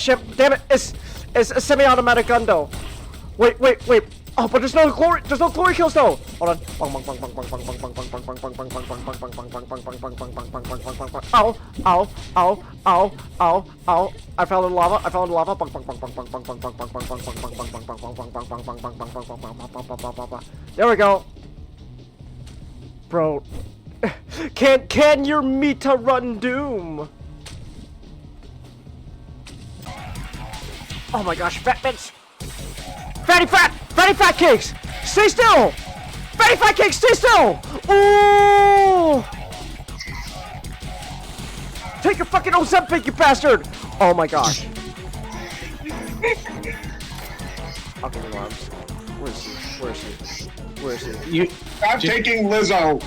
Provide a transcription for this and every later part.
Shit, damn it! It's a semi-automatic gun though. Wait. Oh, but there's no glory kills though. Hold on. Ow. I fell in lava. There we go. Bro. Can your Mita run Doom? Oh my gosh, fat bits! Fatty fat cakes! Stay still! Fatty fat cakes, stay still! Ooh! Take your fucking Ozempic, you bastard! Oh my gosh. Okay, no arms. Where is he? I'm taking Lizzo!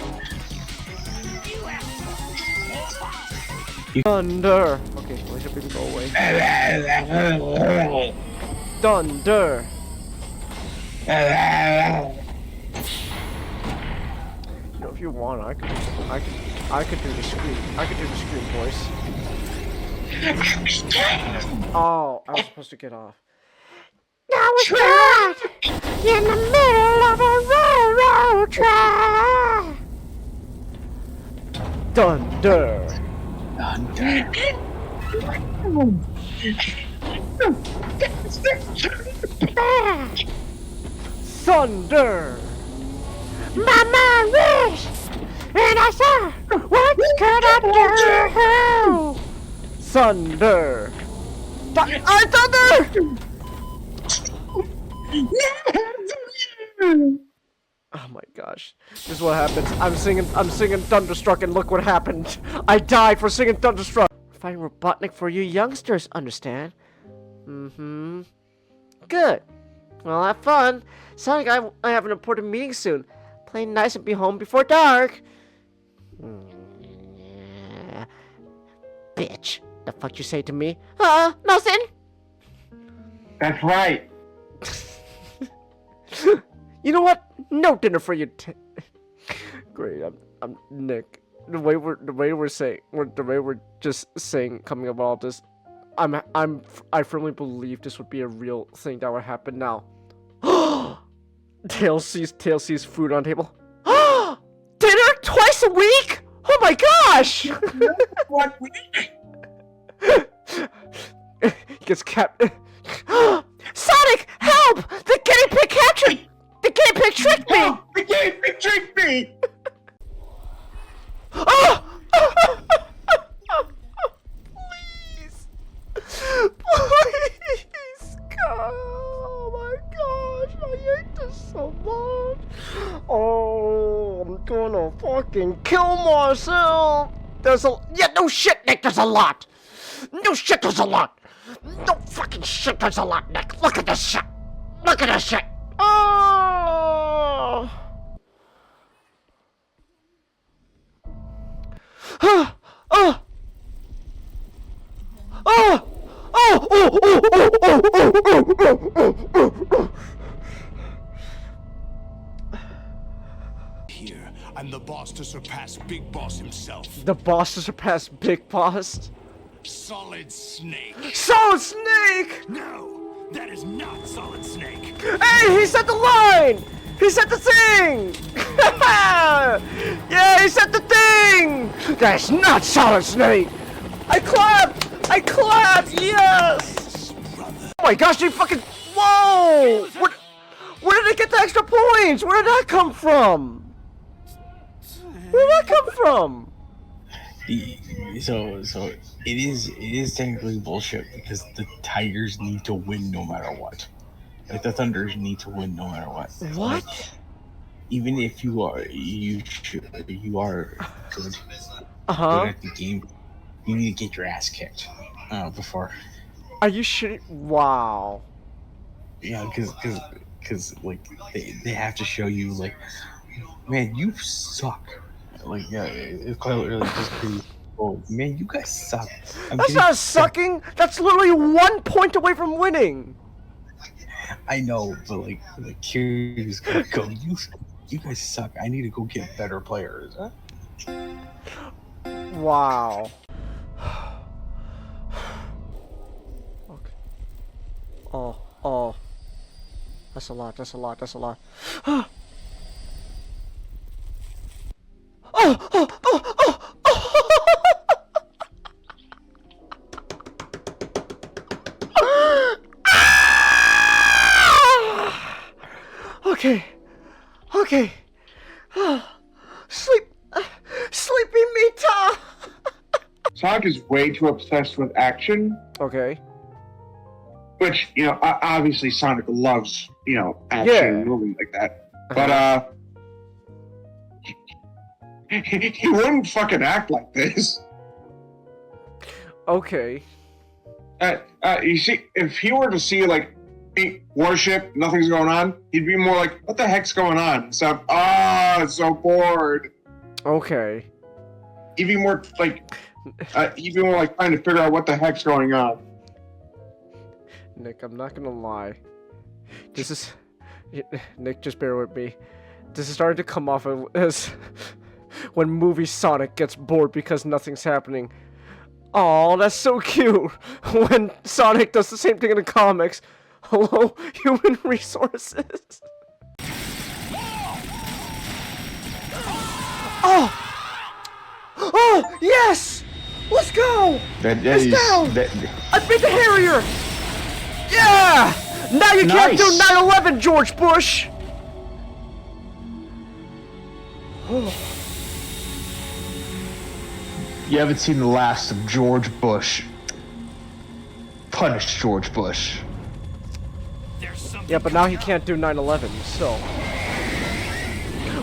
Thunder! Okay, why should people go away? Thunder! You know, if you want, I could do the scream. I could do the scream voice. Oh, I was supposed to get off. I was caught in the middle of a railroad track. Thunder! Thunder! Mama wish, and I saw what could I do? Thunder! Thunder! Oh my gosh. This is what happens. I'm singing Thunderstruck and look what happened. I died for singing Thunderstruck. Fighting Robotnik for you youngsters, understand? Good. Well, have fun. Sonic, I have an important meeting soon. Play nice and be home before dark. Bitch. The fuck you say to me? Nothing. That's right. You know what? No dinner for you. Great. I'm Nick. The way we're just saying coming about all this, I firmly believe this would be a real thing that would happen now. Tails sees food on table. Dinner twice a week? Oh my gosh! What week? He gets capped. Sonic, help! The guinea pig tricked me! Oh, the guinea pig tricked me! Oh! Please, God. Oh my gosh, I hate this so much. Oh, I'm gonna fucking kill myself. No shit, Nick, there's a lot. No shit, there's a lot. No fucking shit, there's a lot, Nick. Look at this shit. Oh! Here, I'm the boss to surpass Big Boss himself. The boss to surpass Big Boss? Solid Snake. Solid Snake! No, that is not Solid Snake. Hey, he said the line! He said the thing! Yeah, he said the thing! That's not Solid Snake! I clapped! Yes! Oh my gosh, you fucking... Whoa! Where did I get the extra points? Where did that come from? So it is technically bullshit because the Tigers need to win no matter what. Like the Thunders need to win no matter what. What? Like, even if you are good good at the game, you need to get your ass kicked before. Are you shitting? Wow. Yeah, because like they have to show you like, man, you suck. Like yeah, it's quite really just pretty. Oh man, you guys suck. That's not sucking. That's literally 1 point away from winning. I know, but like Q's gonna go. You guys suck. I need to go get better players. Huh? Wow. Okay. Oh. That's a lot. That's a lot. That's a lot. Okay. Okay. Sleepy Mita. Sonic is way too obsessed with action, Okay. which, you know, obviously Sonic loves, you know, action Yeah. movies like that. But, he wouldn't fucking act like this. Okay. You see, if he were to see, like, warship, nothing's going on, he'd be more like, what the heck's going on? So, so bored. Okay. He'd be more like trying to figure out what the heck's going on. Nick, I'm not gonna lie. This is... Nick, just bear with me. This is starting to come off as... when movie Sonic gets bored because nothing's happening. Oh, that's so cute! When Sonic does the same thing in the comics. Hello, human resources. Oh! Oh, yes! Let's go! It's down! I beat the Harrier! Yeah! Now you can't do 9/11, George Bush! You haven't seen the last of George Bush. Punish George Bush. Yeah, but now he can't do 9/11, so...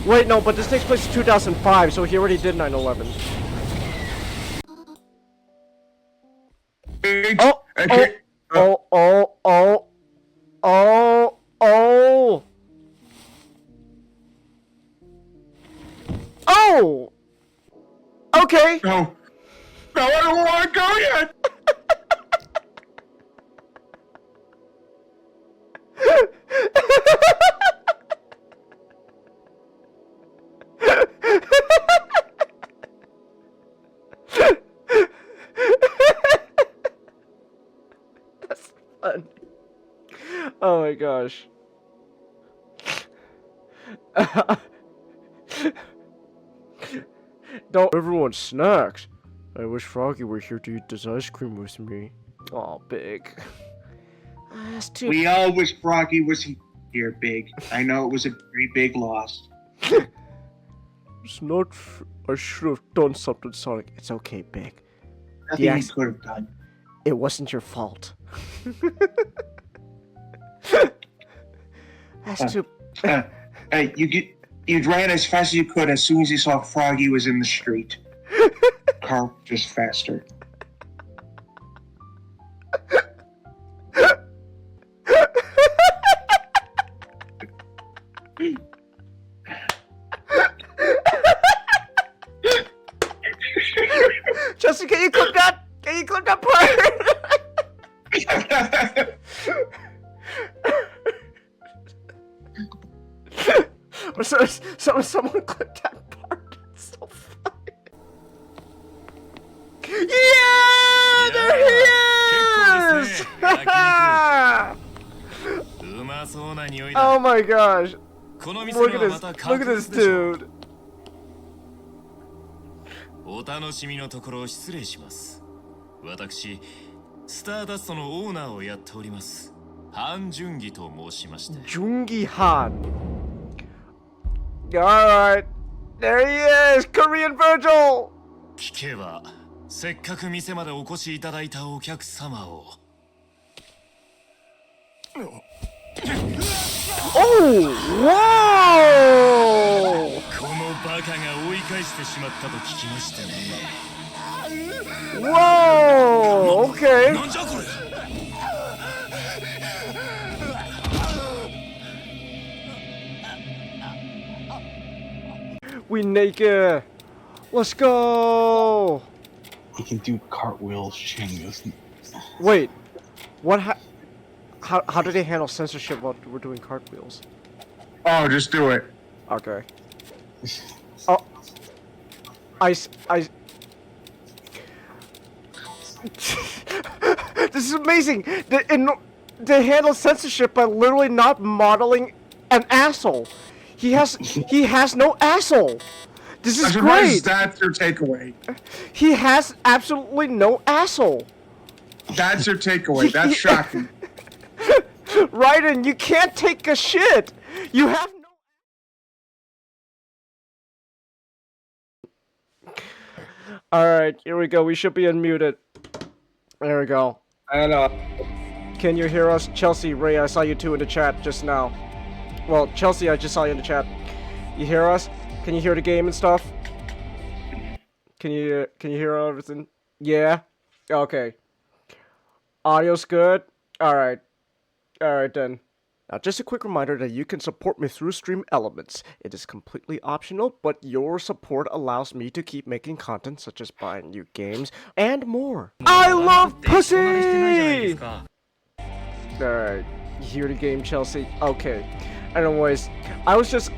Wait, no, but this takes place in 2005, so he already did 9/11. Oh! Okay. Oh! Okay! No, I don't want to go yet! That's fun. Oh my gosh. Don't everyone snacks. I wish Froggy were here to eat this ice cream with me. Aw, Big. That's too... We all wish Froggy was here, Big. I know it was a very big loss. It's not... I should have done something, Sonic. It's okay, Big. Nothing Yes. you could have done. It wasn't your fault. That's too... Hey, you ran as fast as you could as soon as you saw Froggy was in the street. Car was just faster. Justin, can you clip that? Can you clip that part? Someone clip that part. It's so funny. Yeah! There he is! Oh my gosh. Look at this. Look at this dude. お楽しみのところ失礼します。私、スターダストのオーナーをやっております。ハン・ジュンギと申しまして。 Jungi Han. Alright. There he is! Korean Virgil! 聞けば、せっかく店までお越しいただいたお客様を。 Oh! Wow! このバカが追い返してしまったと聞きましてね。 Whoa! Okay. なんじゃこれ。 We naked. Let's go. He can do cartwheels, Chingus. Wait. What? How do they handle censorship while we're doing cartwheels? Oh, just do it. Okay. Oh. I. This is amazing. they handle censorship by literally not modeling an asshole. He has no asshole. This is I'm surprised great. that's your takeaway. He has absolutely no asshole. That's your takeaway. That's shocking. Raiden, you can't take a shit. You have no. Alright, here we go. We should be unmuted. There we go. I know. Can you hear us? Chelsea, Ray, I saw you two in the chat just now. Well, Chelsea, I just saw you in the chat. You hear us? Can you hear the game and stuff? Can you hear everything? Yeah? Okay. Audio's good? Alright. Alright then. Now, just a quick reminder that you can support me through Stream Elements. It is completely optional, but your support allows me to keep making content such as buying new games and more. I love pussy! Alright, you hear the game, Chelsea? Okay. Anyways, I was just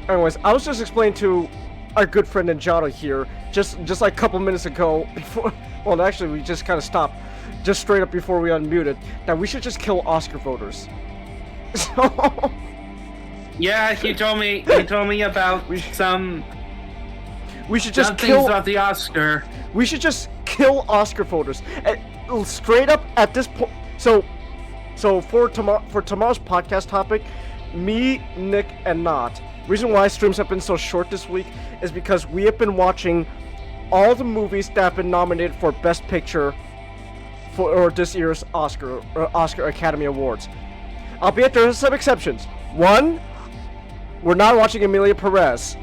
explaining to our good friend Njado here, just like a couple minutes ago, before, well, actually, we just kind of stopped, just straight up before we unmuted, that we should just kill Oscar voters. So... Yeah, he told me about some we should just things kill about the Oscar. We should just kill Oscar voters. Straight up at this point. So for tomorrow's podcast topic, me, Nick, and Not. Reason why streams have been so short this week is because we have been watching all the movies that have been nominated for Best Picture for this year's Oscar Academy Awards. Albeit there are some exceptions. One, we're not watching Emilia Perez.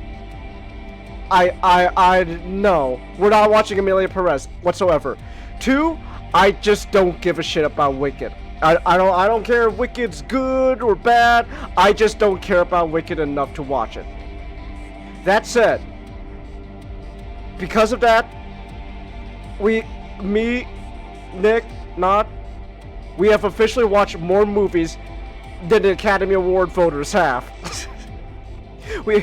No, we're not watching Emilia Perez whatsoever. Two, I just don't give a shit about Wicked. I don't care if Wicked's good or bad. I just don't care about Wicked enough to watch it. That said, because of that, me, Nick, Not, we have officially watched more movies than the Academy Award voters have. we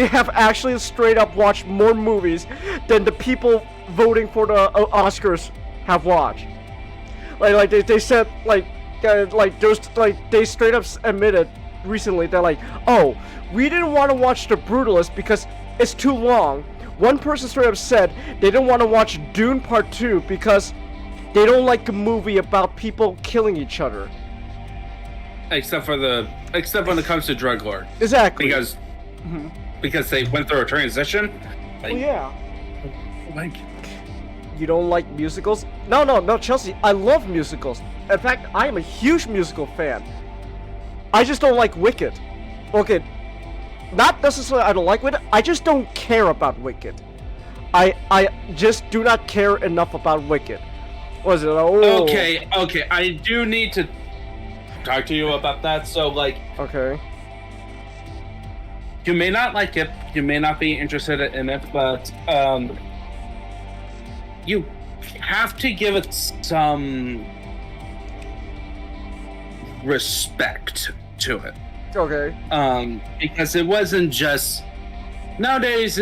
have actually straight up watched more movies than the people voting for the Oscars have watched. Like they said, they straight up admitted recently that oh, we didn't want to watch The Brutalist because it's too long. One person straight up said they didn't want to watch Dune Part 2 because they don't like a movie about people killing each other. Except when it comes to Drug Lord. Exactly. Because they went through a transition. Well, yeah. Like, you don't like musicals? No, Chelsea, I love musicals. In fact, I am a huge musical fan. I just don't like Wicked. Okay, not necessarily I don't like Wicked, I just don't care about Wicked. I just do not care enough about Wicked. What is it? Oh. Okay, I do need to talk to you about that. So, okay. You may not like it, you may not be interested in it, but you have to give it some respect to it. Okay. Because it wasn't just nowadays.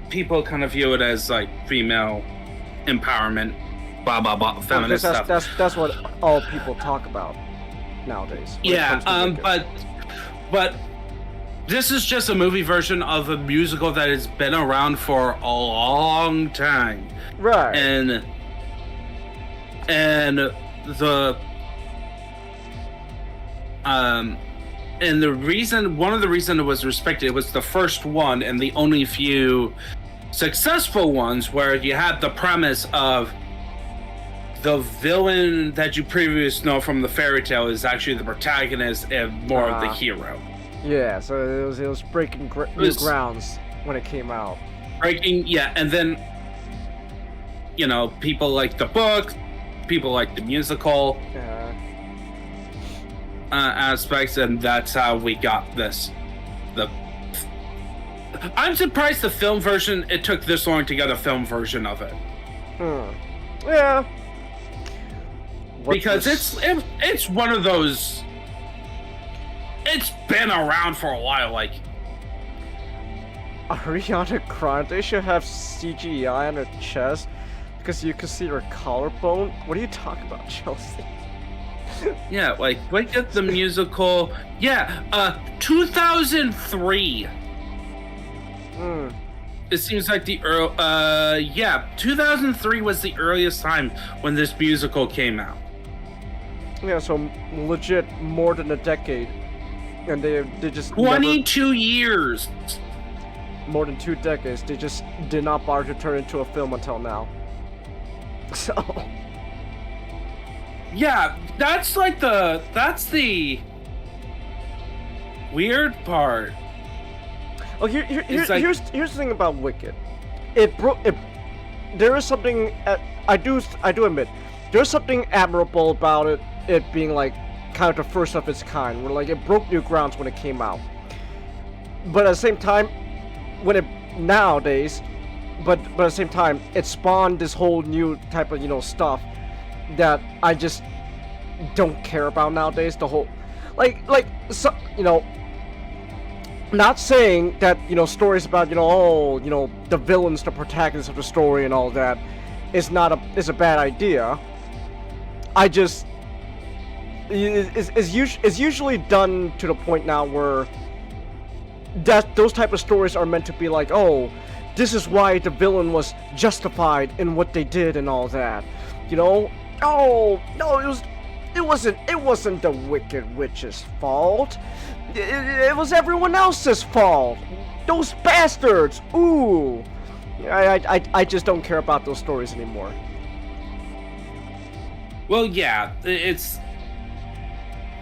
People kind of view it as like female empowerment, feminist stuff. That's what all people talk about nowadays. Yeah. But this is just a movie version of a musical that has been around for a long time. Right. And one of the reasons it was respected, it was the first one and the only few successful ones where you had the premise of the villain that you previously know from the fairy tale is actually the protagonist and more of the hero. Yeah, so it was breaking new grounds when it came out. And then people like the book, people like the musical aspects, and that's how we got this. I'm surprised the film version, it took this long to get a film version of it. Yeah. Because it's one of those. It's been around for a while. Like Ariana Grande should have CGI on her chest because you can see her collarbone. What are you talking about, Chelsea? Yeah, like Wicked the musical. Yeah, 2003. It seems like the 2003 was the earliest time when this musical came out. Yeah, so legit more than a decade. And they just 22 years. More than 2 decades. They just did not bother to turn it into a film until now. So yeah, that's the weird part. Oh, here's the thing about Wicked. There is something I do admit there's something admirable about it being like kind of the first of its kind, where like it broke new grounds when it came out. But at the same time, but at the same time, it spawned this whole new type of stuff that I just don't care about nowadays. The whole not saying that stories about the villains, the protagonists of the story and all that is a bad idea. I just is usually done to the point now where that those type of stories are meant to be like, oh, this is why the villain was justified in what they did and all that, Oh no, it wasn't the Wicked Witch's fault. It was everyone else's fault. Those bastards. Ooh. I just don't care about those stories anymore. Well, yeah,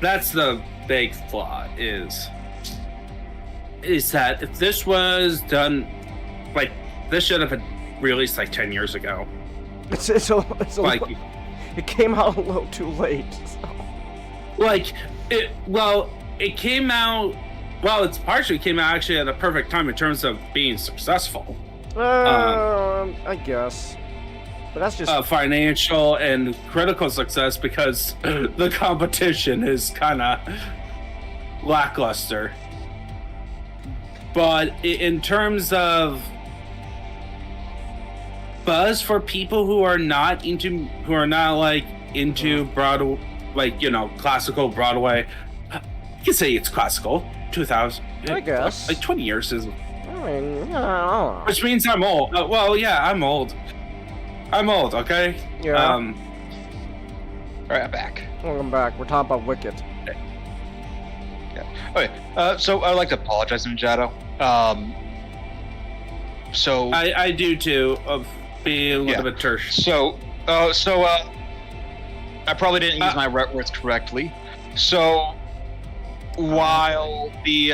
that's the big flaw is that if this was done, like, this should have been released like 10 years ago. It's like it came out a little too late. So. Like it came out. Well, it's partially came out actually at a perfect time in terms of being successful. I guess. But that's just financial and critical success because the competition is kind of lackluster. But in terms of buzz for people who are not into Broadway, classical Broadway, you can say it's classical. 2000, I guess. Like 20 years is. I mean, I which means I'm old. Well, yeah, I'm old. Okay. Yeah. All right, I'm back. Welcome back. We're talking about Wicked. Okay. Yeah. Okay. So I'd like to apologize, Ninjato. So I do too. Of being a little bit terse. So I probably didn't use my words correctly. So while the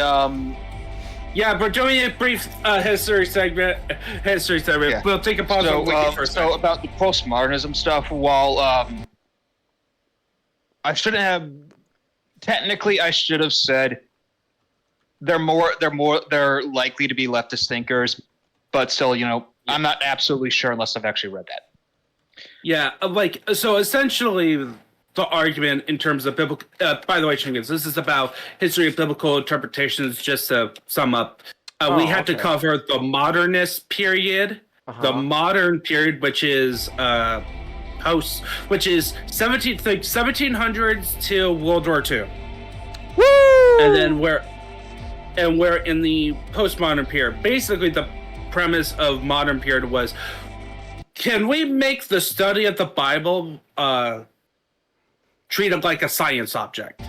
yeah, we're doing a brief history segment. Yeah. We'll take a pause on Wicked for a second. So about the postmodernism stuff, while I shouldn't have. Technically, I should have said they're likely to be leftist thinkers, but still, I'm not absolutely sure unless I've actually read that. Yeah, so essentially, the argument in terms of biblical. By the way, Chingans, this is about history of biblical interpretations. Just to sum up, we had to cover the modernist period, the modern period, which is 1700s to World War II. Woo! And then we're in the postmodern period. Basically, the premise of modern period was: can we make the study of the Bible treated like a science object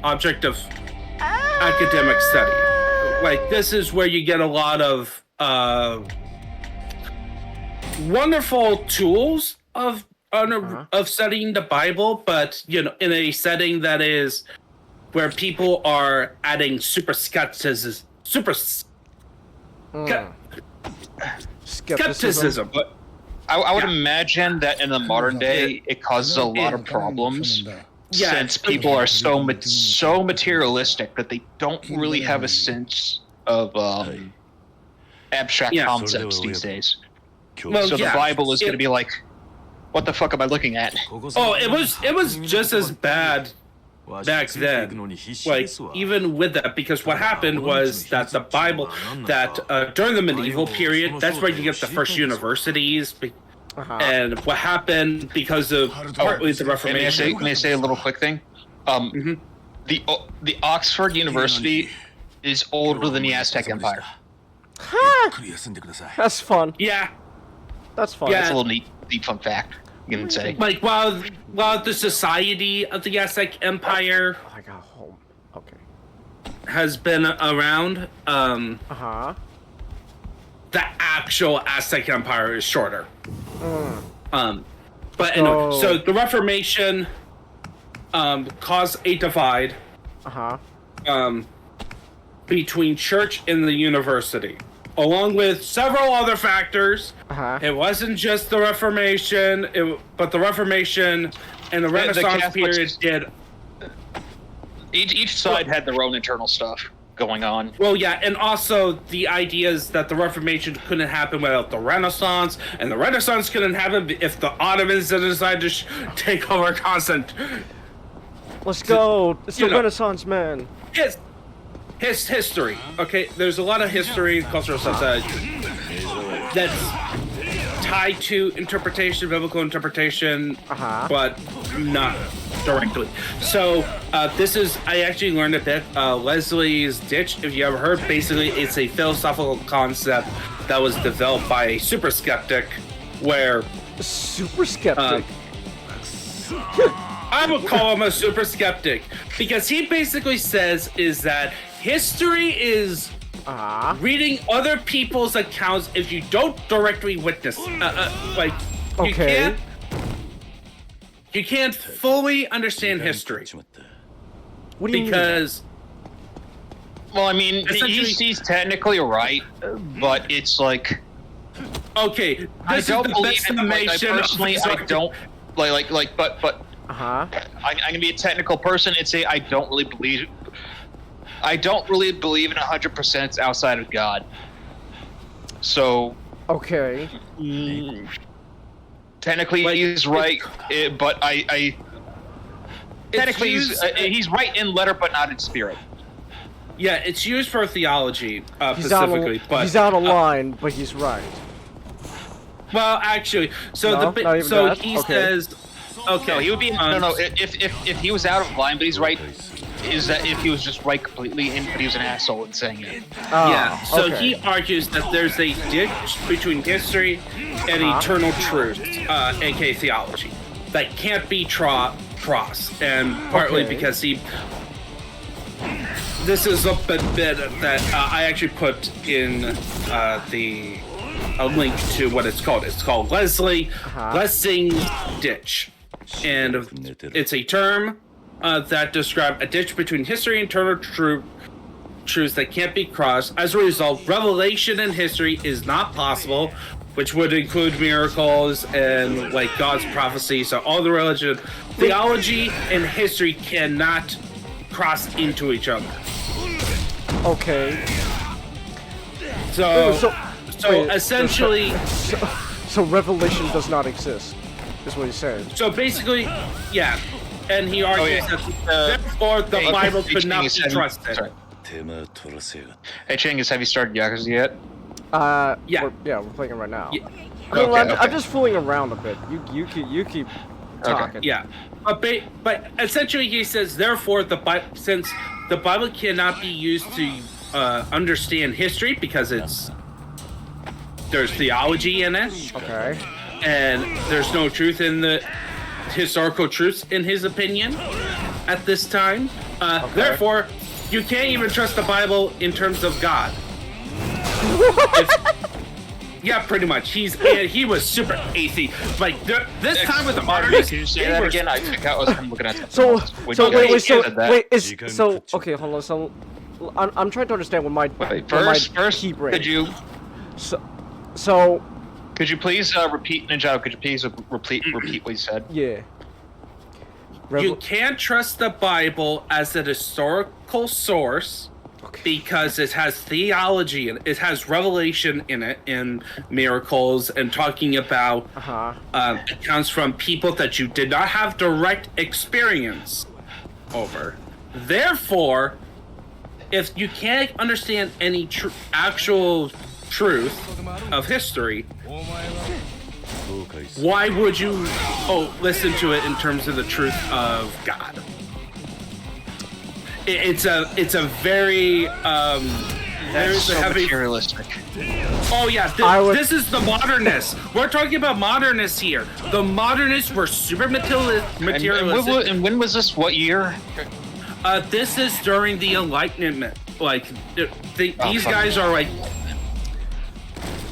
of academic study? Like, this is where you get a lot of wonderful tools of studying the Bible, but in a setting that is where people are adding skepticism. But I would imagine that in the modern day, it causes a lot of problems since people are so materialistic that they don't really have a sense of abstract concepts these days. Well, so the Bible is going to be like, what the fuck am I looking at? Oh, it was just as bad back then, like, even with that, because what happened was that the Bible, that during the medieval period, that's where you get the first universities, and what happened because of partly the Reformation. May I say a little quick thing? The Oxford University is older than the Aztec Empire. That's fun. Yeah. That's fun. Yeah. That's a little neat fun fact. You can say. Like while the society of the Aztec Empire I got home. Okay. has been around, the actual Aztec Empire is shorter. But anyway, so the Reformation caused a divide between church and the university, along with several other factors. It wasn't just the Reformation, but the Reformation and the Renaissance period did. Each side had their own internal stuff going on. Well, yeah, and also the ideas that the Reformation couldn't happen without the Renaissance, and the Renaissance couldn't happen if the Ottomans decided to take over Constant. Let's go. It's the Renaissance, man. His history. Okay, there's a lot of history, cultural stuff that's tied to interpretation, biblical interpretation, but not directly. So this is, I actually learned a bit. Leslie's Ditch, if you ever heard, basically it's a philosophical concept that was developed by a super skeptic where... Super skeptic? I would call him a super skeptic because he basically says is that history is reading other people's accounts if you don't directly witness. You can't fully understand history. What do you mean? Well, I mean, he's technically right, but it's like... Okay, I don't believe it. Like, I personally, I don't... But I'm gonna be a technical person and say I don't really believe in 100% outside of God. So okay, technically he's right, but I technically he's right in letter but not in spirit. Yeah, it's used for theology specifically, but he's out of line, but he's right. Well, actually, so he says. Okay. No, he would be if he was out of line, but he's right. Is that if he was just right completely, but he was an asshole in saying it? So he argues that there's a ditch between history and eternal truth, aka theology, that can't be crossed, and partly because this is a bit that I actually put in a link to what it's called. It's called Lessing's Ditch. And it's a term that describes a ditch between history and eternal truths that can't be crossed. As a result, revelation in history is not possible, which would include miracles and like God's prophecy. So all the religion, theology, and history cannot cross into each other. Okay. So essentially, so revelation does not exist. Is what he's saying. So basically, yeah, and he argues that therefore the Bible could not be trusted. Hey Chinggis, have you started Yakuza yet? We're playing it right now. Yeah. I'm just fooling around a bit. You keep talking. Okay. Yeah, but essentially he says therefore since the Bible cannot be used to understand history because there's theology in it. Okay. And there's no truth in the historical truths, in his opinion, at this time. Therefore, you can't even trust the Bible in terms of God. Yeah, pretty much. He was super atheist. Like this time with the modernists. Can you say that again? I was looking at that. Okay, hold on. So I'm trying to understand what my first key break. Could you? So. Could you please repeat, Ninjago? Could you please repeat what you said? Yeah. You can't trust the Bible as a historical source because it has theology and it has revelation in it, and miracles, and talking about accounts from people that you did not have direct experience over. Therefore, if you can't understand any actual truth of history, why would you listen to it in terms of the truth of God? It's a very That's so heavy materialistic. Oh yeah, this is the modernists. We're talking about modernists here. The modernists were super materialistic. And when was this? What year? This is during the Enlightenment. Like, these guys are like,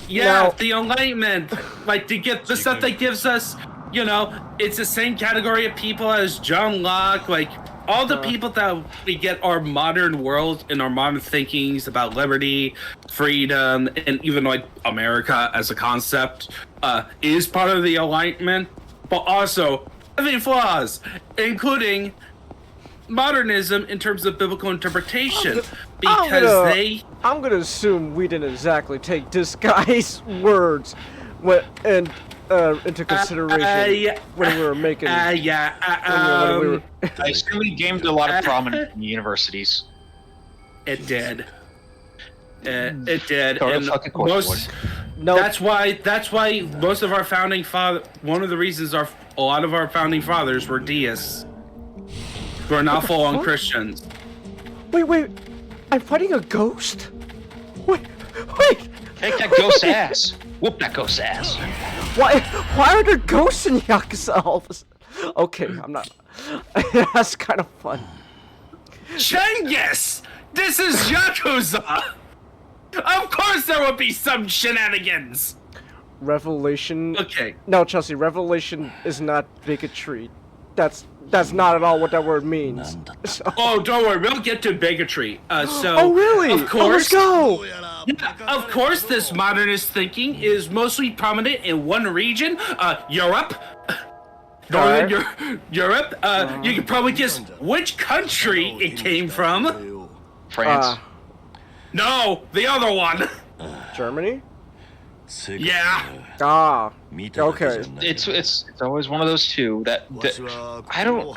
the Enlightenment. Like, to get the stuff that gives us, you know, it's the same category of people as John Locke. Like, all the people that we get our modern world and our modern thinkings about liberty, freedom, and even like America as a concept is part of the Enlightenment, but also having flaws, including modernism in terms of biblical interpretation, I'm gonna assume we didn't exactly take this guy's words into consideration when we were making. I assume he gained a lot of prominence in universities. It did. It did. Go to And fucking course, that's why most of our founding one of the reasons a lot of our founding fathers were deists. We're not full-on Christians. Wait! I'm fighting a ghost? Wait! Take that ghost ass. Whoop that ghost ass. Why are there ghosts in Yakuza all of a sudden? Okay, I'm not. That's kind of fun. Cengiz! This is Yakuza! Of course there would be some shenanigans! Revelation. Okay. No, Chelsea, revelation is not bigotry. That's not at all what that word means. So. Oh, don't worry, we'll get to bigotry. Oh, really? Of course. Oh, let's go! Yeah, of course, this modernist thinking is mostly prominent in one region, Europe. Northern Europe. You can probably guess which country it came from. France. No, the other one. Germany? Yeah. Okay. It's always one of those two that I don't.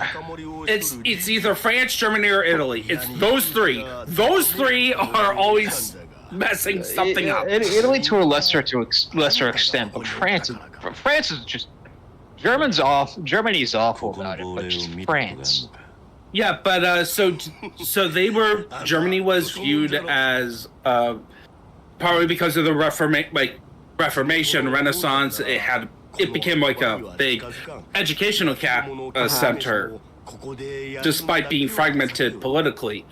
It's either France, Germany, or Italy. It's those three. Those three are always messing something up. Italy to a lesser extent, but France is just Germany's awful about it, but just France. Yeah, but so Germany was viewed as partly because of the Reformation, Renaissance. It became like a big educational center, despite being fragmented politically.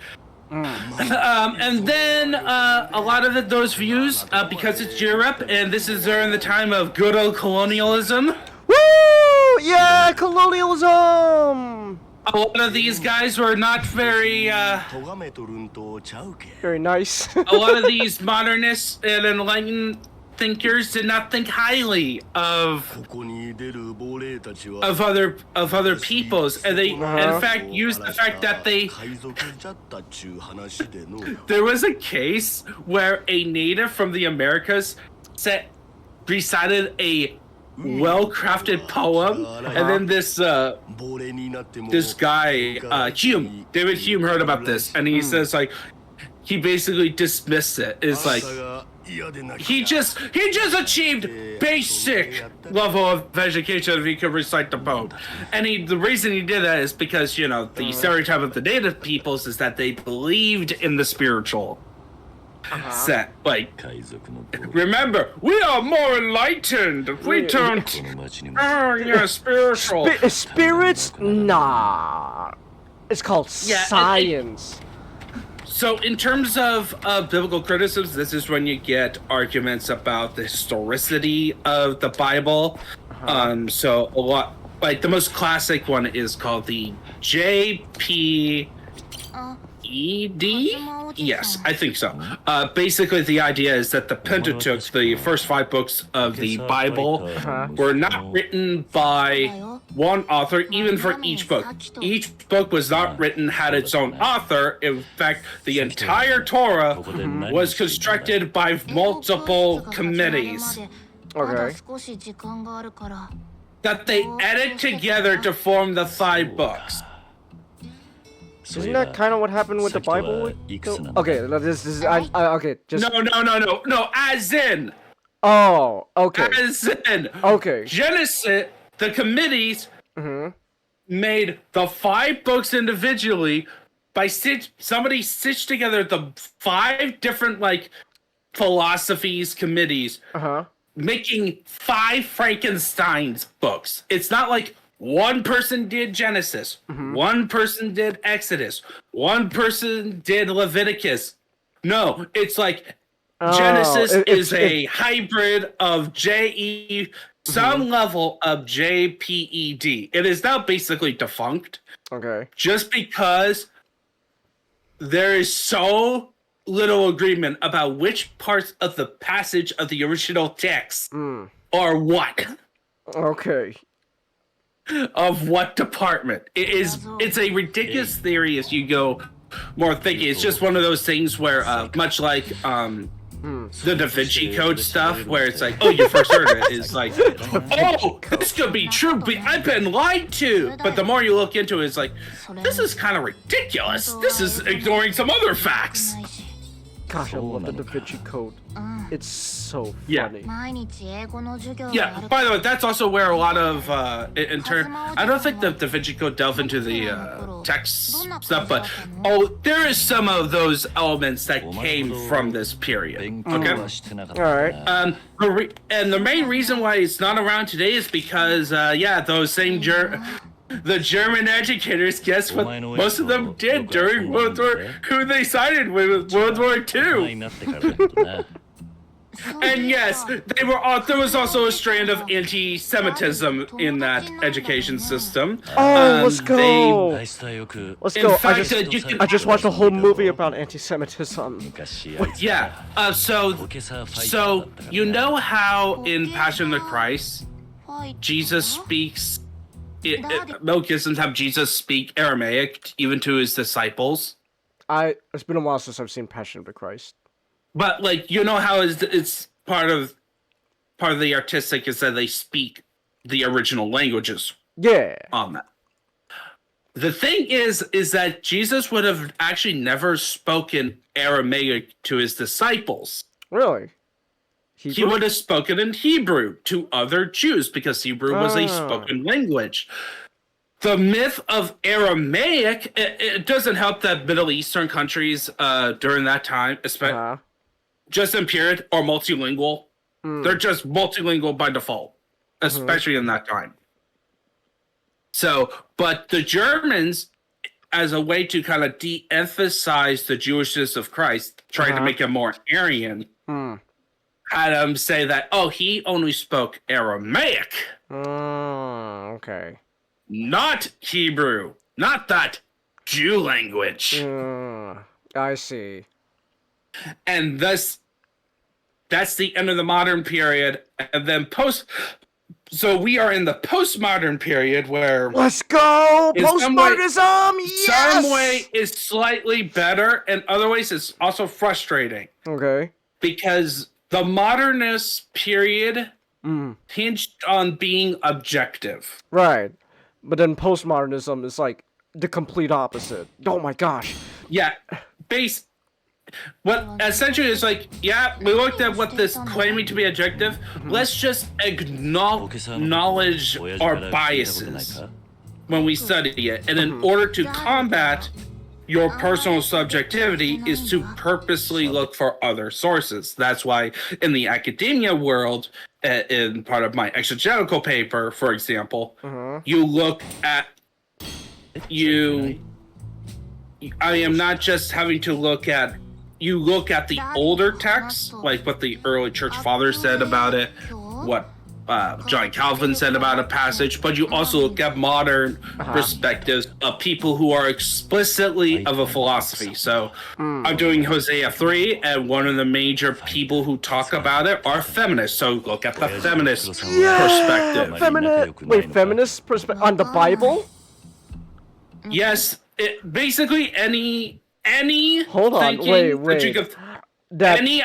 And then a lot of those views, because it's Europe, and this is during the time of good old colonialism. Woo! Yeah, colonialism! A lot of these guys were not very nice. A lot of these modernists and enlightened thinkers did not think highly of other peoples, and they in fact used the fact that there was a case where a native from the Americas recited a well-crafted poem, and then this guy David Hume heard about this, and he says like he basically dismissed it. It's like he just achieved basic level of education if he could recite the poem. And the reason he did that is because, you know, the stereotype of the native peoples is that they believed in the spiritual set. Like, remember, we are more enlightened. We don't spiritual. Spirits? Nah. It's called science. So in terms of biblical criticisms, this is when you get arguments about the historicity of the Bible. So a lot, like the most classic one is called the JPED. Yes, I think so. Basically, the idea is that the Pentateuch, the first 5 books of the Bible, were not written by one author, even for each book. Each book was not written, had its own author. In fact, the entire Torah was constructed by multiple committees. Okay. That they edit together to form the 5 books. Isn't that kind of what happened with the Bible? Okay, this is okay. Just No. As in, Oh, okay. As in, Okay. Genesis, the committees made the 5 books individually by somebody stitched together the 5 different like philosophies committees, making 5 Frankenstein's books. It's not like one person did Genesis, one person did Exodus, one person did Leviticus. No, it's like Genesis is a hybrid of JE, some level of JPED. It is now basically defunct. Okay. Just because there is so little agreement about which parts of the passage of the original text are what. Okay. Of what department. It's a ridiculous theory as you go more thinking. It's just one of those things where much like the Da Vinci Code stuff, where it's like, oh, you first heard it, it's like, oh, this could be true, but I've been lied to. But the more you look into it, it's like, this is kind of ridiculous. This is ignoring some other facts. Gosh, I love the Da Vinci Code. It's so funny. Yeah, by the way, that's also where a lot of, in turn, I don't think the Da Vinci Code delve into the text stuff, but, there is some of those elements that came from this period, okay? Alright. And the main reason why it's not around today is because, those same the German educators, guess what most of them did during World War, who they sided with World War II. And yes, there was also a strand of anti-Semitism in that education system. Oh, let's go! Let's go. Fact, I just watched a whole movie about anti-Semitism. Yeah. So you know how in Passion of the Christ, Jesus speaks. Mel Gibson have Jesus speak Aramaic even to his disciples. It's been a while since I've seen Passion of the Christ. But like, you know how it's part of the artistic is that they speak the original languages. Yeah. On that. The thing is that Jesus would have actually never spoken Aramaic to his disciples. Really? Hebrew? He would have spoken in Hebrew to other Jews because Hebrew was a spoken language. The myth of Aramaic, it doesn't help that Middle Eastern countries during that time, especially just in period, are multilingual. They're just multilingual by default, especially in that time. So, but the Germans, as a way to kind of de-emphasize the Jewishness of Christ, tried to make him more Aryan, had him say that, oh, he only spoke Aramaic. Okay. Not Hebrew. Not that Jew language. I see. And thus, that's the end of the modern period. And then so we are in the postmodern period where... Let's go! Postmodernism! Yes! Some way is slightly better, and other ways it's also frustrating. Okay. Because the modernist period hinged on being objective. Right. But then postmodernism is like the complete opposite. Oh my gosh. Yeah. What essentially is like, yeah, we looked at what this claiming to be objective. Let's just acknowledge our biases when we study it. And in order to combat your personal subjectivity is to purposely look for other sources. That's why in the academia world, in part of my exegetical paper, for example, you look at I am not just having to look at the older texts, like what the early church fathers said about it, what John Calvin said about a passage, but you also look at modern perspectives of people who are explicitly of a philosophy. So I'm doing Hosea 3, and one of the major people who talk about it are feminists. So look at the feminist perspective. Feminist perspective on the Bible? Yes, basically any Hold on, wait. Any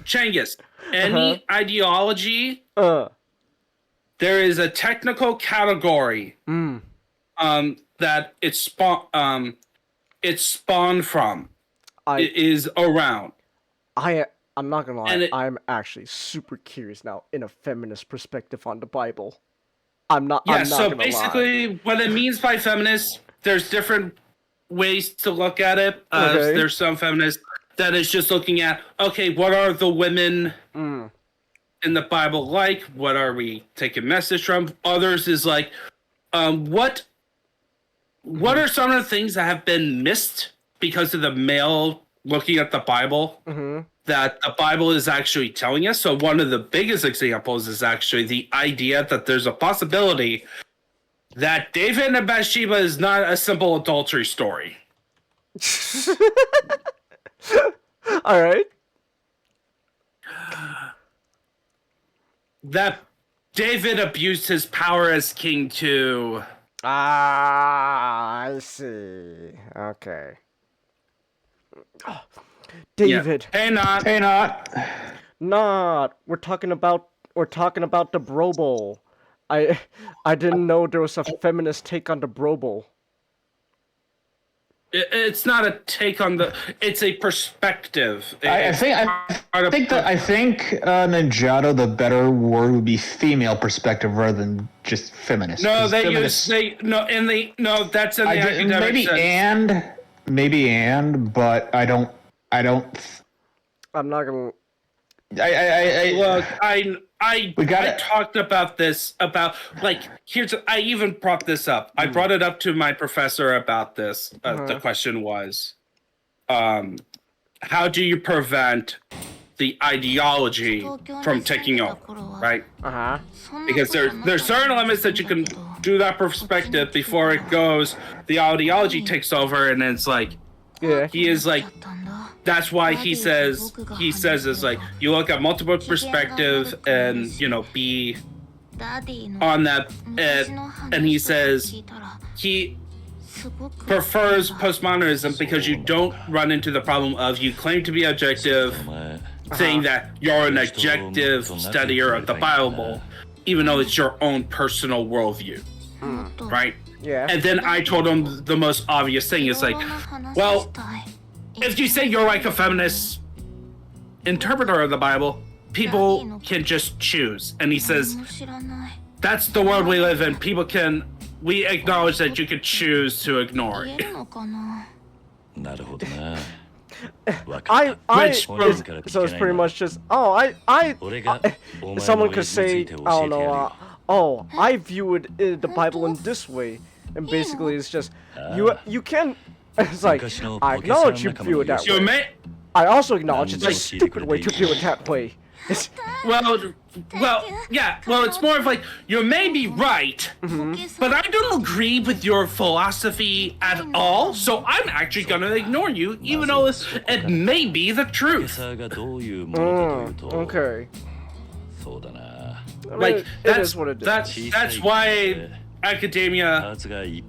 Changus, any ideology, there is a technical category that it's spawned from. It is around. I'm not gonna lie. And I'm actually super curious now in a feminist perspective on the Bible. I'm not. Yeah, I'm not so gonna lie. basically, what it means by feminist, there's different ways to look at it. Okay. There's some feminists that is just looking at, okay, what are the women in the Bible like? What are we taking message from? Others is like, what are some of the things that have been missed because of the male looking at the Bible that the Bible is actually telling us? So one of the biggest examples is actually the idea that there's a possibility that David and Bathsheba is not a simple adultery story. All right. That David abused his power as king to... I see. Okay. David. Yeah. Hey, not. Not. We're talking about the Bro Bowl. I didn't know there was a feminist take on the Bro Bowl. It's not a take on the... It's a perspective. I think Ninjato, the better word would be female perspective rather than just feminist. No, that's in feminist, the academic sense. Maybe, but I don't. I'm not gonna. Look, I talked about this I even brought this up. I brought it up to my professor about this. The question was, how do you prevent the ideology from taking over, right? Because there's certain limits that you can do that perspective before it goes, the ideology takes over, and then it's like, he is like, that's why he says is like, you look at multiple perspectives and, be on that, and he says he prefers postmodernism because you don't run into the problem of you claim to be objective, saying that you're an objective studier of the Bible, even though it's your own personal worldview, right? Yeah. And then I told him the most obvious thing is like, well, if you say you're like a feminist interpreter of the Bible, people can just choose. And he says, that's the world we live in. We acknowledge that you could choose to ignore it. So it's pretty much just, someone could say, I don't know, I view the Bible in this way, and basically it's just, you can, it's like, I acknowledge you view it that way. I also acknowledge it's a stupid way to view it that way. It's more of like, you may be right, but I don't agree with your philosophy at all, so I'm actually gonna ignore you, even though it may be the truth. Okay. That's, it is what it is. That's why academia,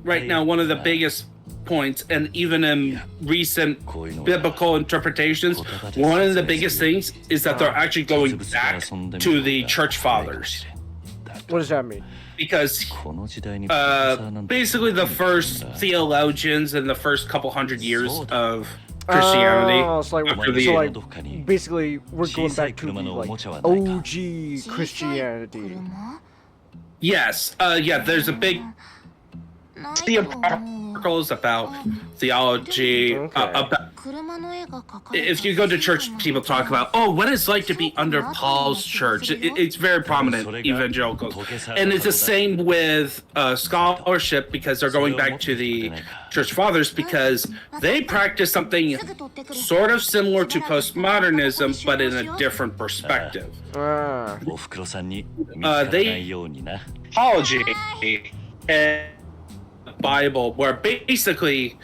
right now, one of the biggest points, and even in recent biblical interpretations, one of the biggest things is that they're actually going back to the church fathers. What does that mean? Because basically the first theologians in the first couple hundred years of Christianity. Basically we're going back to the OG Christianity. Yes, there's a big articles about theology. If you go to church, people talk about, what it's like to be under Paul's church. It's very prominent, evangelicals. And it's the same with scholarship, because they're going back to the church fathers, because they practice something sort of similar to postmodernism, but in a different perspective. Apology and Bible, where basically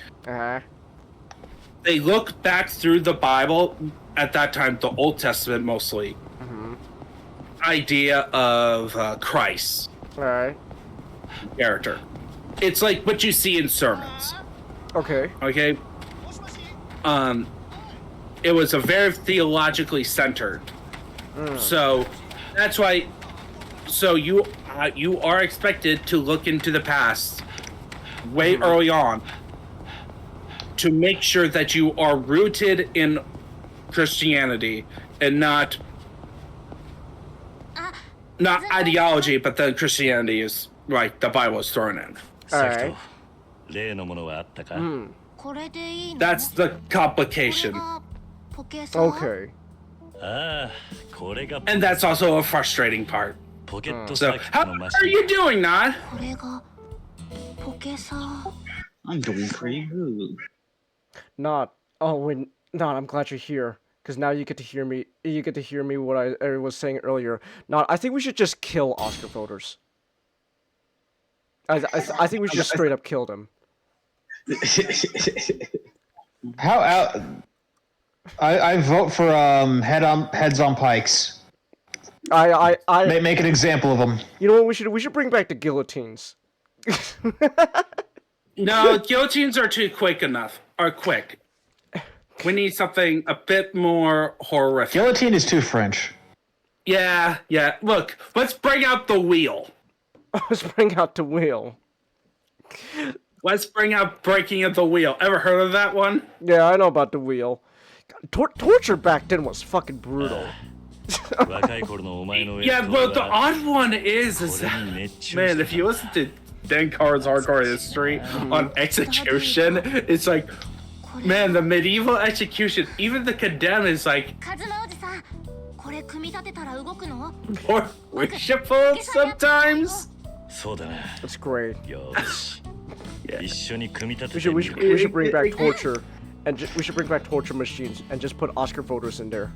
they look back through the Bible, at that time the Old Testament mostly, idea of Christ character. It's like what you see in sermons. Okay. It was a very theologically centered. So that's why. So you are expected to look into the past way early on to make sure that you are rooted in Christianity and not ideology, but then Christianity is like the Bible is thrown in. Alright. That's the complication. Okay. And that's also a frustrating part. So, how are you doing, Nod? I'm doing pretty good. Not. Oh, wait. Not. I'm glad you're here. Because now you get to hear me. You get to hear me what I was saying earlier. Not. I think we should just kill Oscar voters. I think we should just straight up kill them. How out? I vote for heads on pikes. Make an example of them. You know what? We should bring back the guillotines. No, guillotines are too quick enough. Are quick. We need something a bit more horrific. Guillotine is too French. Yeah. Look, let's bring out the wheel. Let's bring out the wheel. Let's bring out breaking of the wheel. Ever heard of that one? Yeah, I know about the wheel. Torture back then was fucking brutal. Yeah, but the odd one is that, man, if you listen to Dan Carr's Hardcore History on execution, it's like, man, the medieval execution, even the condemned is like more wishful sometimes. That's great. Yeah. We should bring back torture, and we should bring back torture machines and just put Oscar voters in there.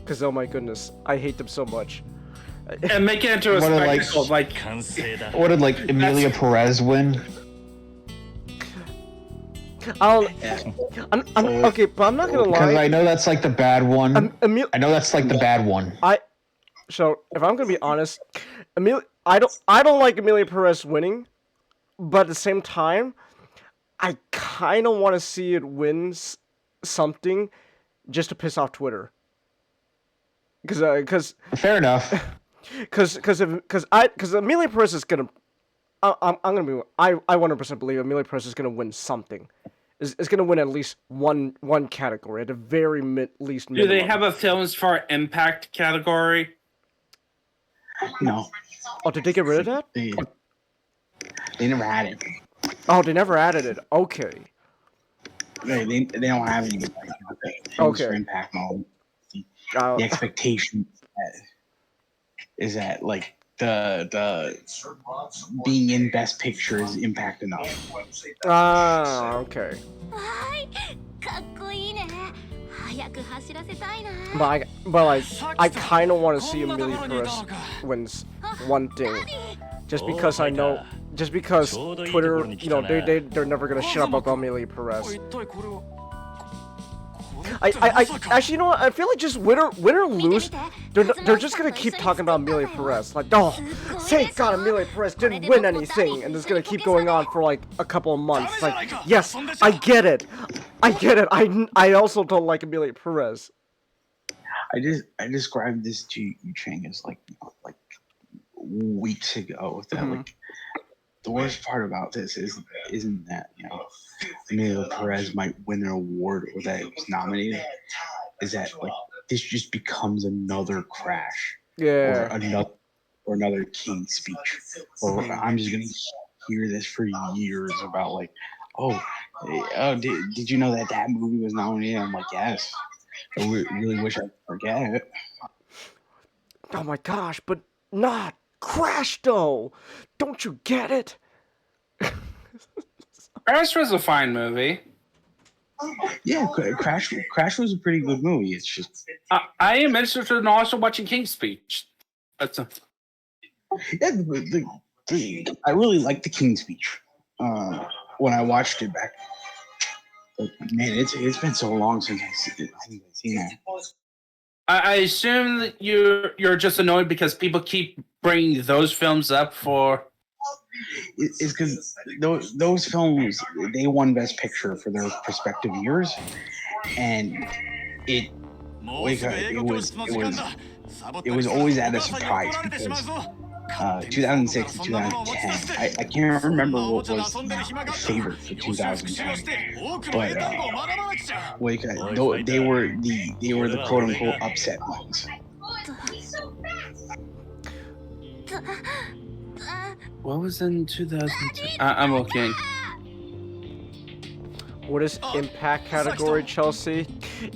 Cause oh my goodness, I hate them so much. And make it into a spectacle, like what did like Emilia Perez win? Okay, but I'm not gonna lie. Because I know that's like the bad one. I know that's like the bad one. So if I'm gonna be honest, I don't like Emilia Perez winning, but at the same time, I kind of want to see it win something, just to piss off Twitter. Because fair enough. Because Emilia Perez is gonna, I 100% believe Emilia Perez is gonna win something. Is gonna win at least one category at the very least. Do they have a films for impact category? No. Oh, did they get rid of that? They never had it. Oh, they never added it. Okay. They don't have any. Films for impact mode. The expectation is that like the being in Best Picture is impact enough. Okay. But I kind of want to see Emilia Perez wins one thing, just because I know, just because Twitter, you know, they're never gonna shut up about Emilia Perez. I actually, you know what? I feel like just win or lose, they're just gonna keep talking about Emilia Perez. Like, oh, thank God Emilia Perez didn't win anything, and it's gonna keep going on for like a couple of months. Like, yes, I get it. I also don't like Emilia Perez. I described this to you, Chang, as like weeks ago. That like the worst part about this isn't that Emilia Perez might win an award or that it was nominated. Is that like this just becomes another Crash, or another King's Speech, or I'm just gonna hear this for years about like, did you know that movie was nominated? I'm like, yes. I really wish I could forget it. Oh my gosh, but not Crash though. Don't you get it? Crash was a fine movie. Yeah, Crash was a pretty good movie. It's just I am interested in also watching King's Speech. That's I really liked the King's Speech when I watched it back. But man, it's been so long since I've seen that. I assume that you're just annoyed because people keep bringing those films up for. It's because those films, they won Best Picture for their respective years, and it was always at a surprise because 2006 to 2010. I can't remember what was my favorite for 2010, but they were the quote unquote upset ones. What was in 2010? I'm looking. What is impact category, Chelsea?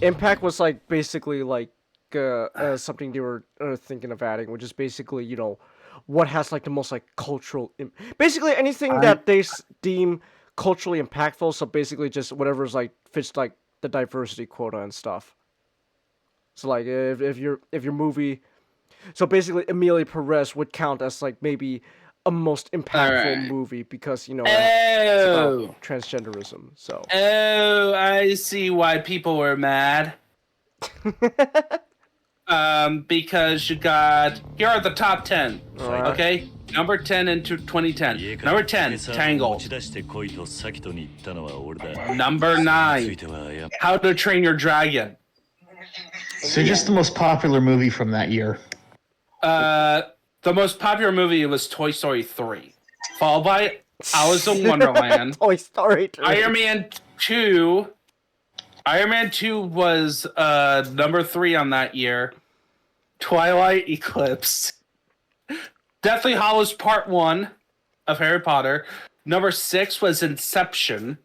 Impact was like basically like something they were thinking of adding, which is basically, you know, what has like the most like cultural basically anything that they deem culturally impactful. So basically just whatever's like fits like the diversity quota and stuff. So like if your movie, so basically Emilia Perez would count as like maybe a most impactful movie because, you know, it's about transgenderism. So I see why people were mad. Because you got, here are the top 10. Okay, number 10 in 2010. Number 10, Tangled. Number 9, How to Train Your Dragon. So just the most popular movie from that year. The most popular movie was Toy Story 3, followed by Alice in Wonderland. Toy Story 3. Iron Man 2. Iron Man 2 was number 3 on that year. Twilight Eclipse. Deathly Hallows Part 1 of Harry Potter. Number 6 was Inception.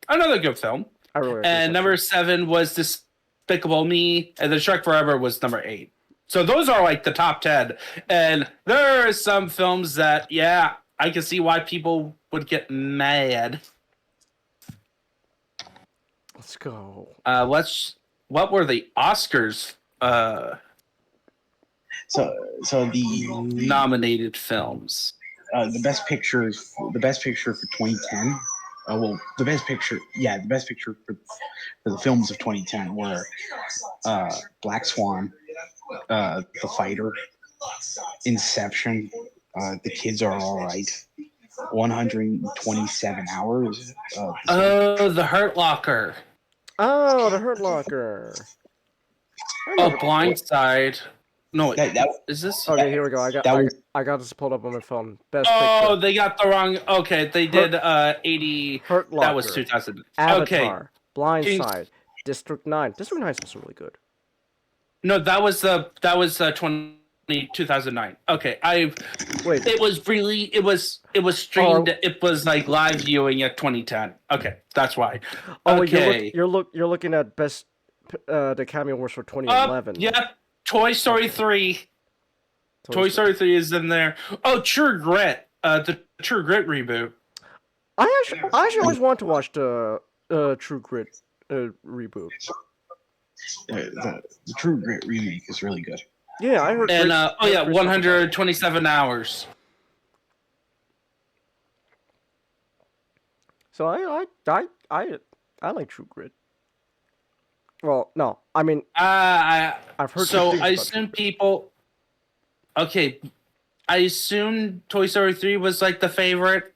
Another good film. And number 7 was Despicable Me. And then Shrek Forever was number 8. So those are like the top 10. And there are some films that, yeah, I can see why people would get mad. Let's go. What were the Oscars? So the nominated films. The best picture for 2010. The best picture for the films of 2010 were Black Swan, The Fighter, Inception, The Kids Are Alright, 127 Hours. The Hurt Locker. Oh, The Hurt Locker. Oh, Blindside. No, is this? Okay, here we go. I got this pulled up on my phone. Best picture. picture. They got the wrong. Okay, they did 80. Hurt Locker. That was 2000. Avatar. Okay. Blindside. District 9. District 9 is also really good. No, that was 2009. Okay, Wait. It was streamed. It was like live viewing at 2010. Okay, that's why. Okay. You're looking at best the Academy Awards for 2011. Yeah. Toy Story 3. Toy Story 3 is in there. Oh, True Grit. The True Grit reboot. I actually always wanted to watch the True Grit reboot. The True Grit remake is really good. Yeah, I heard. And 127 hours. So I like True Grit. Well, no, I mean, I've heard. So I assume people. Okay, I assume Toy Story 3 was like the favorite.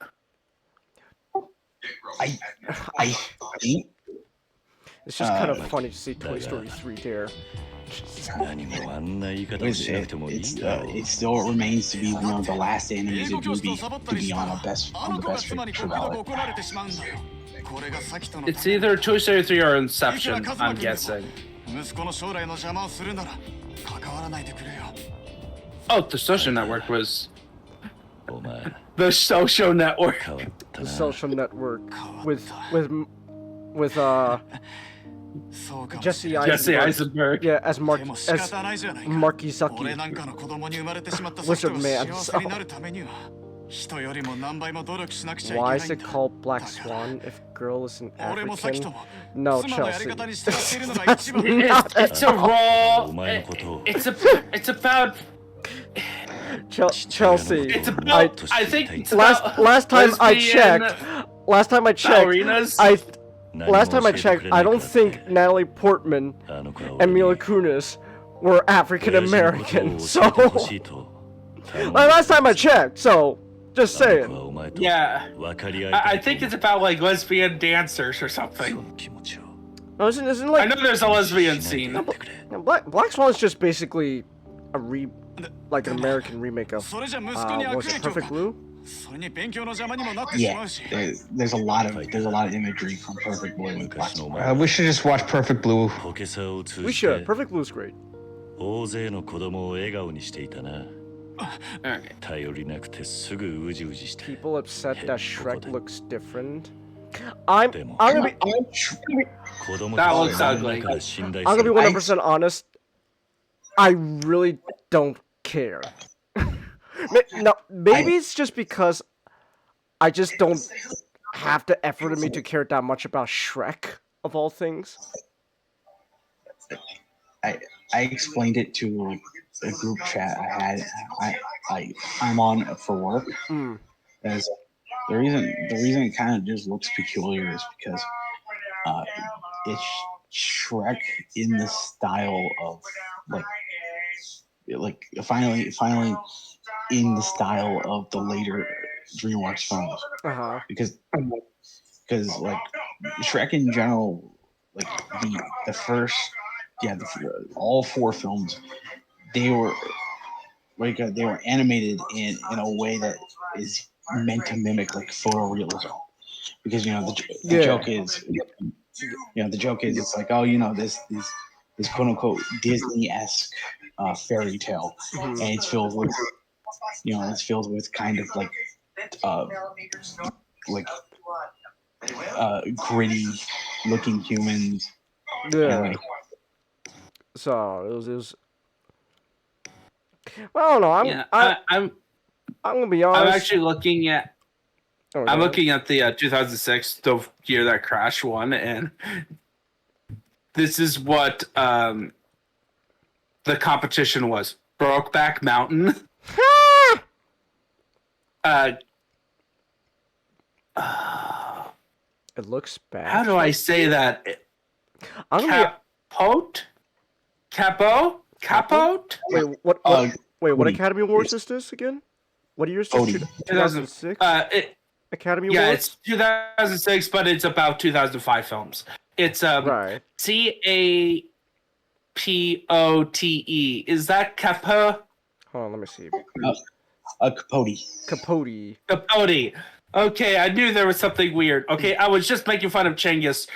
I think. It's just kind of funny to see Toy Story 3 there. It still remains to be one of the last animated movies to be on the best picture ballot. It's either Toy Story 3 or Inception, I'm guessing. Oh, The Social Network was... The Social Network. The Social Network with Jesse Eisenberg. Yeah, as Marky Zucky. Wizard Man. So. Why is it called Black Swan if girl is an African? No, Chelsea. It's a raw. It's about. Chelsea. It's about. I think it's last time I checked. Last time I checked, I don't think Natalie Portman and Mila Kunis were African American. So, last time I checked. So, just saying. Yeah, I think it's about like lesbian dancers or something. No, isn't like? I know there's a lesbian scene. Black Swan is just basically like an American remake of was it Perfect Blue? Yeah, there's a lot of imagery from Perfect Blue and Black Swan. We should just watch Perfect Blue. We should. Perfect Blue's great. 大勢の子供を笑顔にしていたな。頼りなくてすぐうじうじして。 People upset that Shrek looks different. I'm gonna be. That looks ugly. I'm gonna be 100% honest. I really don't care. No, maybe it's just because I just don't have the effort in me to care that much about Shrek of all things. I explained it to a group chat I'm on for work. As the reason it kind of just looks peculiar is because it's Shrek in the style of like finally in the style of the later DreamWorks films. Because like Shrek in general, like the first all 4 films, they were animated in a way that is meant to mimic like photorealism. Because the joke is it's like, oh, this quote unquote Disney-esque fairy tale, and it's filled with kind of gritty looking humans. Yeah. So it was. Well, I don't know. I'm gonna be honest. I'm actually looking at. I'm looking at the 2006, the year that Crash won, and this is what the competition was: Brokeback Mountain. It looks bad. How do I say that? Capote? Wait, what? Wait, what Academy Awards is this again? What year is this? 2006? Academy Awards? Yeah, it's 2006, but it's about 2005 films. It's right. Capote. Is that Capote? Hold on, let me see. Capote. Okay, I knew there was something weird. Okay, I was just making fun of Cengiz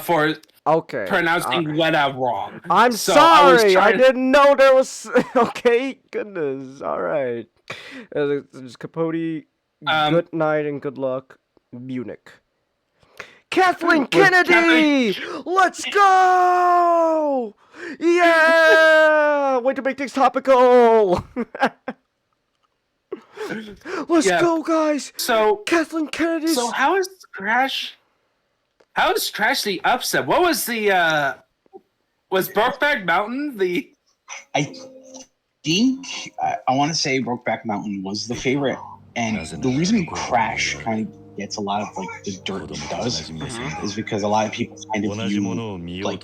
for pronouncing Weta wrong. I'm sorry, I didn't know there was. Okay, goodness. All right. There's Capote. Good night and good luck, Munich. Kathleen Kennedy! Let's go! Yeah! Way to make things topical! Let's go, guys! So Kathleen Kennedy. So how is Crash the upset? What was the was Brokeback Mountain the? I think I want to say Brokeback Mountain was the favorite, and the reason Crash kind of gets a lot of like the dirt it does is because a lot of people kind of view like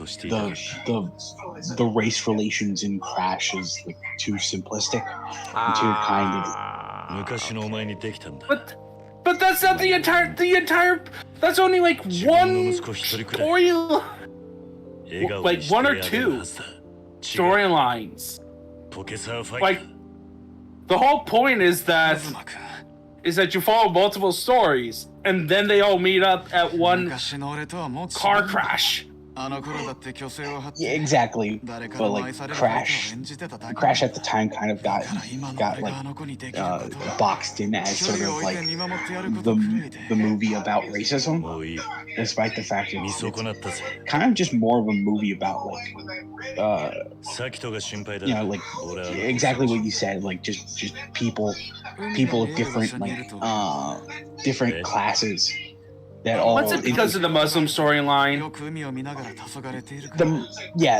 the race relations in Crash as like too simplistic and too kind of. But that's not the entire. That's only like one story, like 1 or 2 storylines. Like the whole point is that you follow multiple stories and then they all meet up at one car crash. Yeah, exactly. But like Crash at the time kind of got like boxed in as sort of like the movie about racism, despite the fact that it's kind of just more of a movie about like like exactly what you said, like just people of different like different classes. What's it because of the Muslim storyline?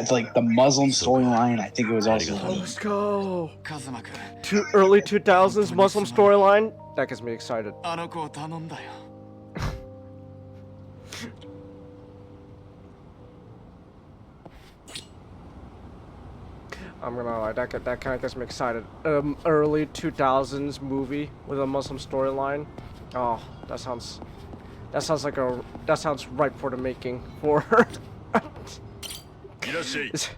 It's like the Muslim storyline. I think it was also. Let's go. Early 2000s Muslim storyline. That gets me excited. I'm gonna lie, that kind of gets me excited. Early 2000s movie with a Muslim storyline. Oh, that sounds ripe for the making for her. Anyways,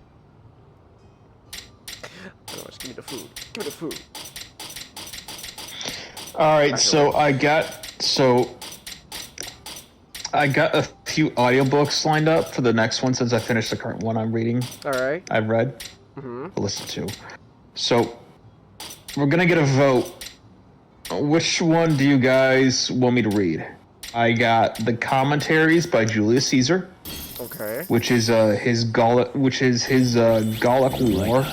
Give me the food. Give me the food. All right, so I got a few audiobooks lined up for the next one since I finished the current one I'm reading. All right. I've read. Mm-hmm. To listen to. So we're gonna get a vote. Which one do you guys want me to read? I got the commentaries by Julius Caesar. Okay. Which is his Gallic War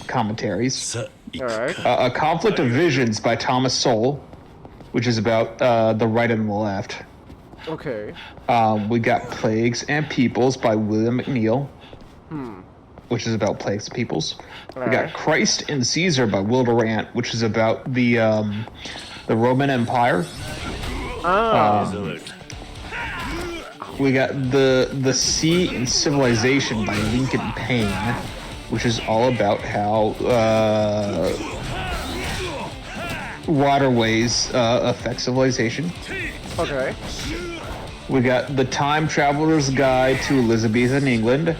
commentaries. All right. A Conflict of Visions by Thomas Sowell, which is about the right and the left. Okay. We got Plagues and Peoples by William McNeill, which is about plagues and peoples. We got Christ and Caesar by Will Durant, which is about the Roman Empire. We got the Sea and Civilization by Lincoln Payne, which is all about how waterways affect civilization. Okay. We got the Time Traveler's Guide to Elizabethan England,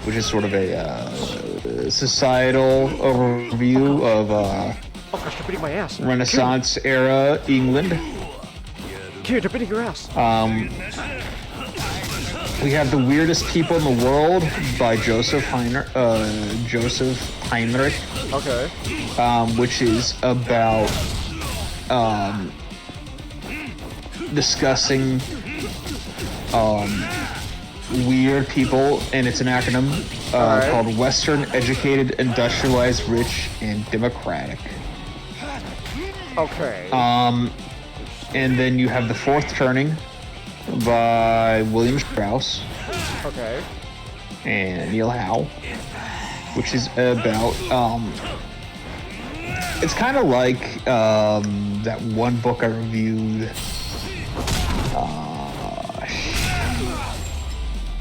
which is sort of a societal overview of Oh gosh, they're beating my ass. Renaissance era England. Kid, they're beating your ass. We have The Weirdest People in the World by Joseph Heinrich. Okay. Which is about discussing weird people, and it's an acronym called Western Educated, Industrialized, Rich, and Democratic. Okay. And then you have The Fourth Turning by William Strauss. Okay. And Neil Howe, which is about it's kind of like that one book I reviewed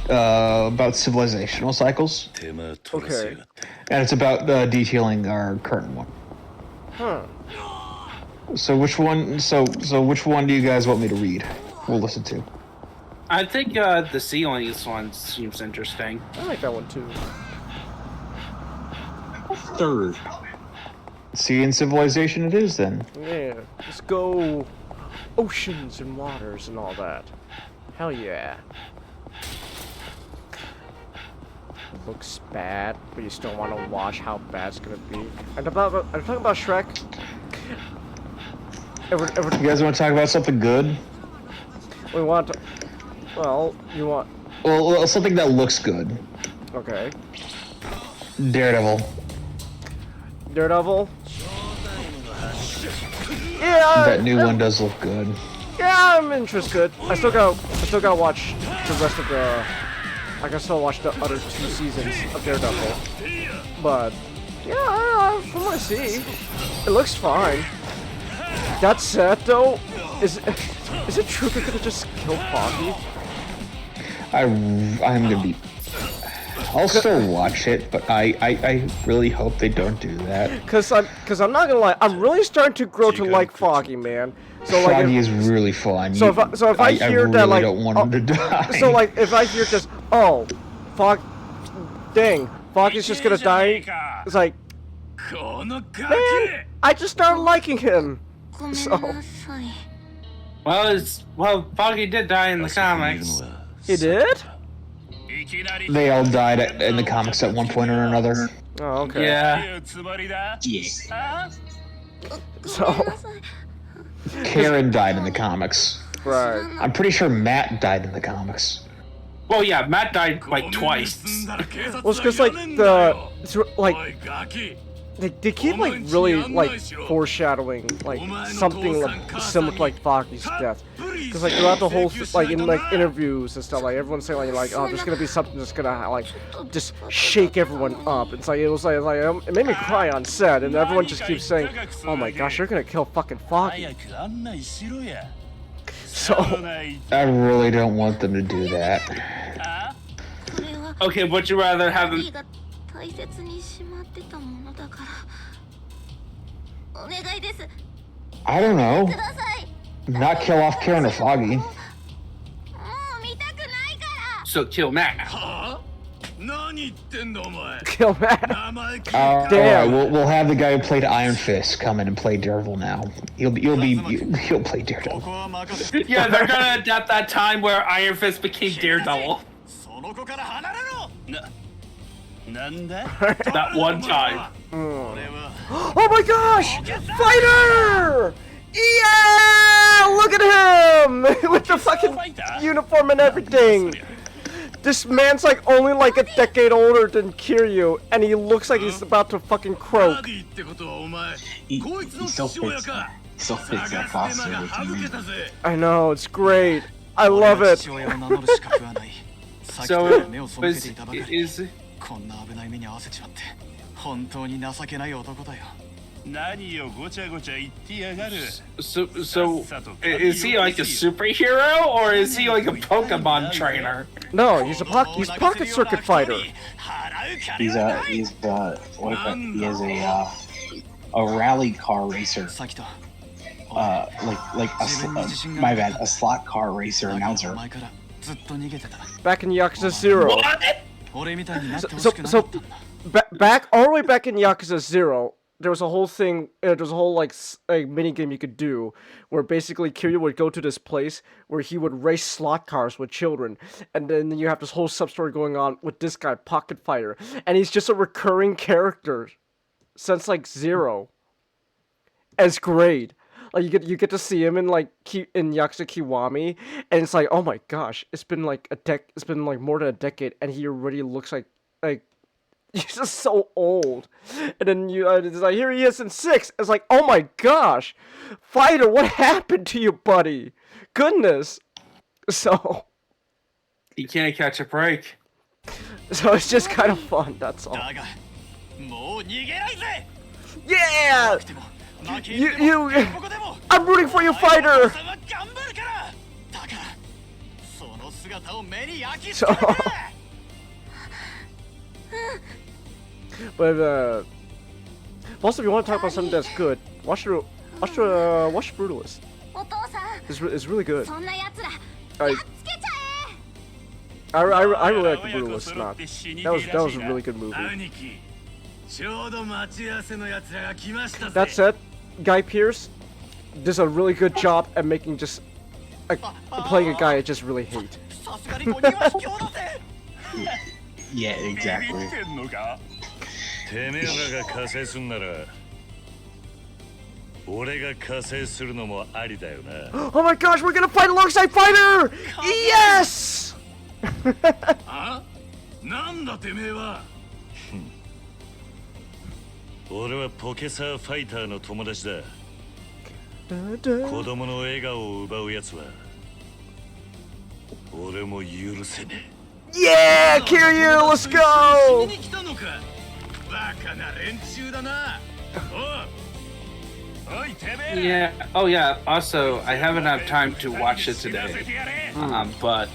about civilizational cycles. Okay. And it's about detailing our current one. Huh. So which one? So which one do you guys want me to read? We'll listen to. I think the ceilings one seems interesting. I like that one too. Third. Sea and Civilization it is then. Yeah. Let's go. Oceans and waters and all that. Hell yeah. Looks bad, but you still want to watch how bad it's gonna be. And I'm talking about Shrek. You guys want to talk about something good? We want to, well, you want... Well, something that looks good. Okay. Daredevil. Daredevil? Yeah! That new one does look good. Yeah, I'm interested. I still gotta watch the rest of the... I can still watch the other 2 seasons of Daredevil. But, yeah, from what I see, it looks fine. That said, though, is it true they're gonna just kill Foggy? I'm gonna be... I'll still watch it, but I really hope they don't do that. Cause I'm not gonna lie, I'm really starting to grow to like Foggy, man. So like, Foggy is really fun. So if I hear that, like, I don't want him to die. So like, if I hear this, oh, Foggy's just gonna die. It's like, man, I just started liking him. So Well, Foggy did die in the comics. he did? They all died in the comics at one point or another. Oh, okay. Yeah. So Karen died in the comics. right. I'm pretty sure Matt died in the comics. Well, yeah, Matt died like twice. Well, it's because they keep like really like foreshadowing like something like, similar to like Foggy's death. Because like throughout the whole like in like interviews and stuff, like everyone's saying like oh, there's gonna be something that's gonna like just shake everyone up. It's like it was like it made me cry on set, and everyone just keeps saying, oh my gosh, you're gonna kill fucking Foggy. So I really don't want them to do that. Okay, would you rather have them? I don't know. Not kill off Karen or Foggy. So kill Matt. Kill man. All Damn. right, we'll have the guy who played Iron Fist come in and play Daredevil now. He'll play Daredevil. Yeah, they're gonna adapt that time where Iron Fist became Daredevil. That one time. Oh my gosh! Fighter! Yeah! Look at him! With the fucking uniform and everything! This man's like only like a decade older than Kiryu, and he looks like he's about to fucking croak. He still fits that costume to me. I know, it's great. I love it. So, is is he like a superhero or is he like a Pokemon trainer? No, he's pocket circuit fighter. He has a rally car racer. A slot car racer announcer. Back in Yakuza 0. What? So back all the way back in Yakuza 0, there was a whole thing. There was a whole like a mini game you could do where basically Kiryu would go to this place where he would race slot cars with children, and then you have this whole sub story going on with this guy Pocket Fighter, and he's just a recurring character since like 0. It's great. Like you get to see him in like in Yakuza Kiwami, and it's like, oh my gosh, it's been like more than a decade, and he already looks like he's just so old. And then it's like, here he is in 6. It's like, oh my gosh, Fighter, what happened to you, buddy? Goodness. So He can't catch a break. So it's just kind of fun. That's all. Yeah. I'm rooting for you, Fighter! So, but also, if you want to talk about something that's good, watch Brutalist. It's really good. I really like the Brutalist. Not that was a really good movie. That said, Guy Pearce does a really good job at making just playing a guy I just really hate. Yeah, exactly. Oh my gosh, we're gonna fight alongside Fighter! Yes! Yeah, Kiryu, let's go! Yeah. Oh yeah. Also, I haven't had time to watch it today. But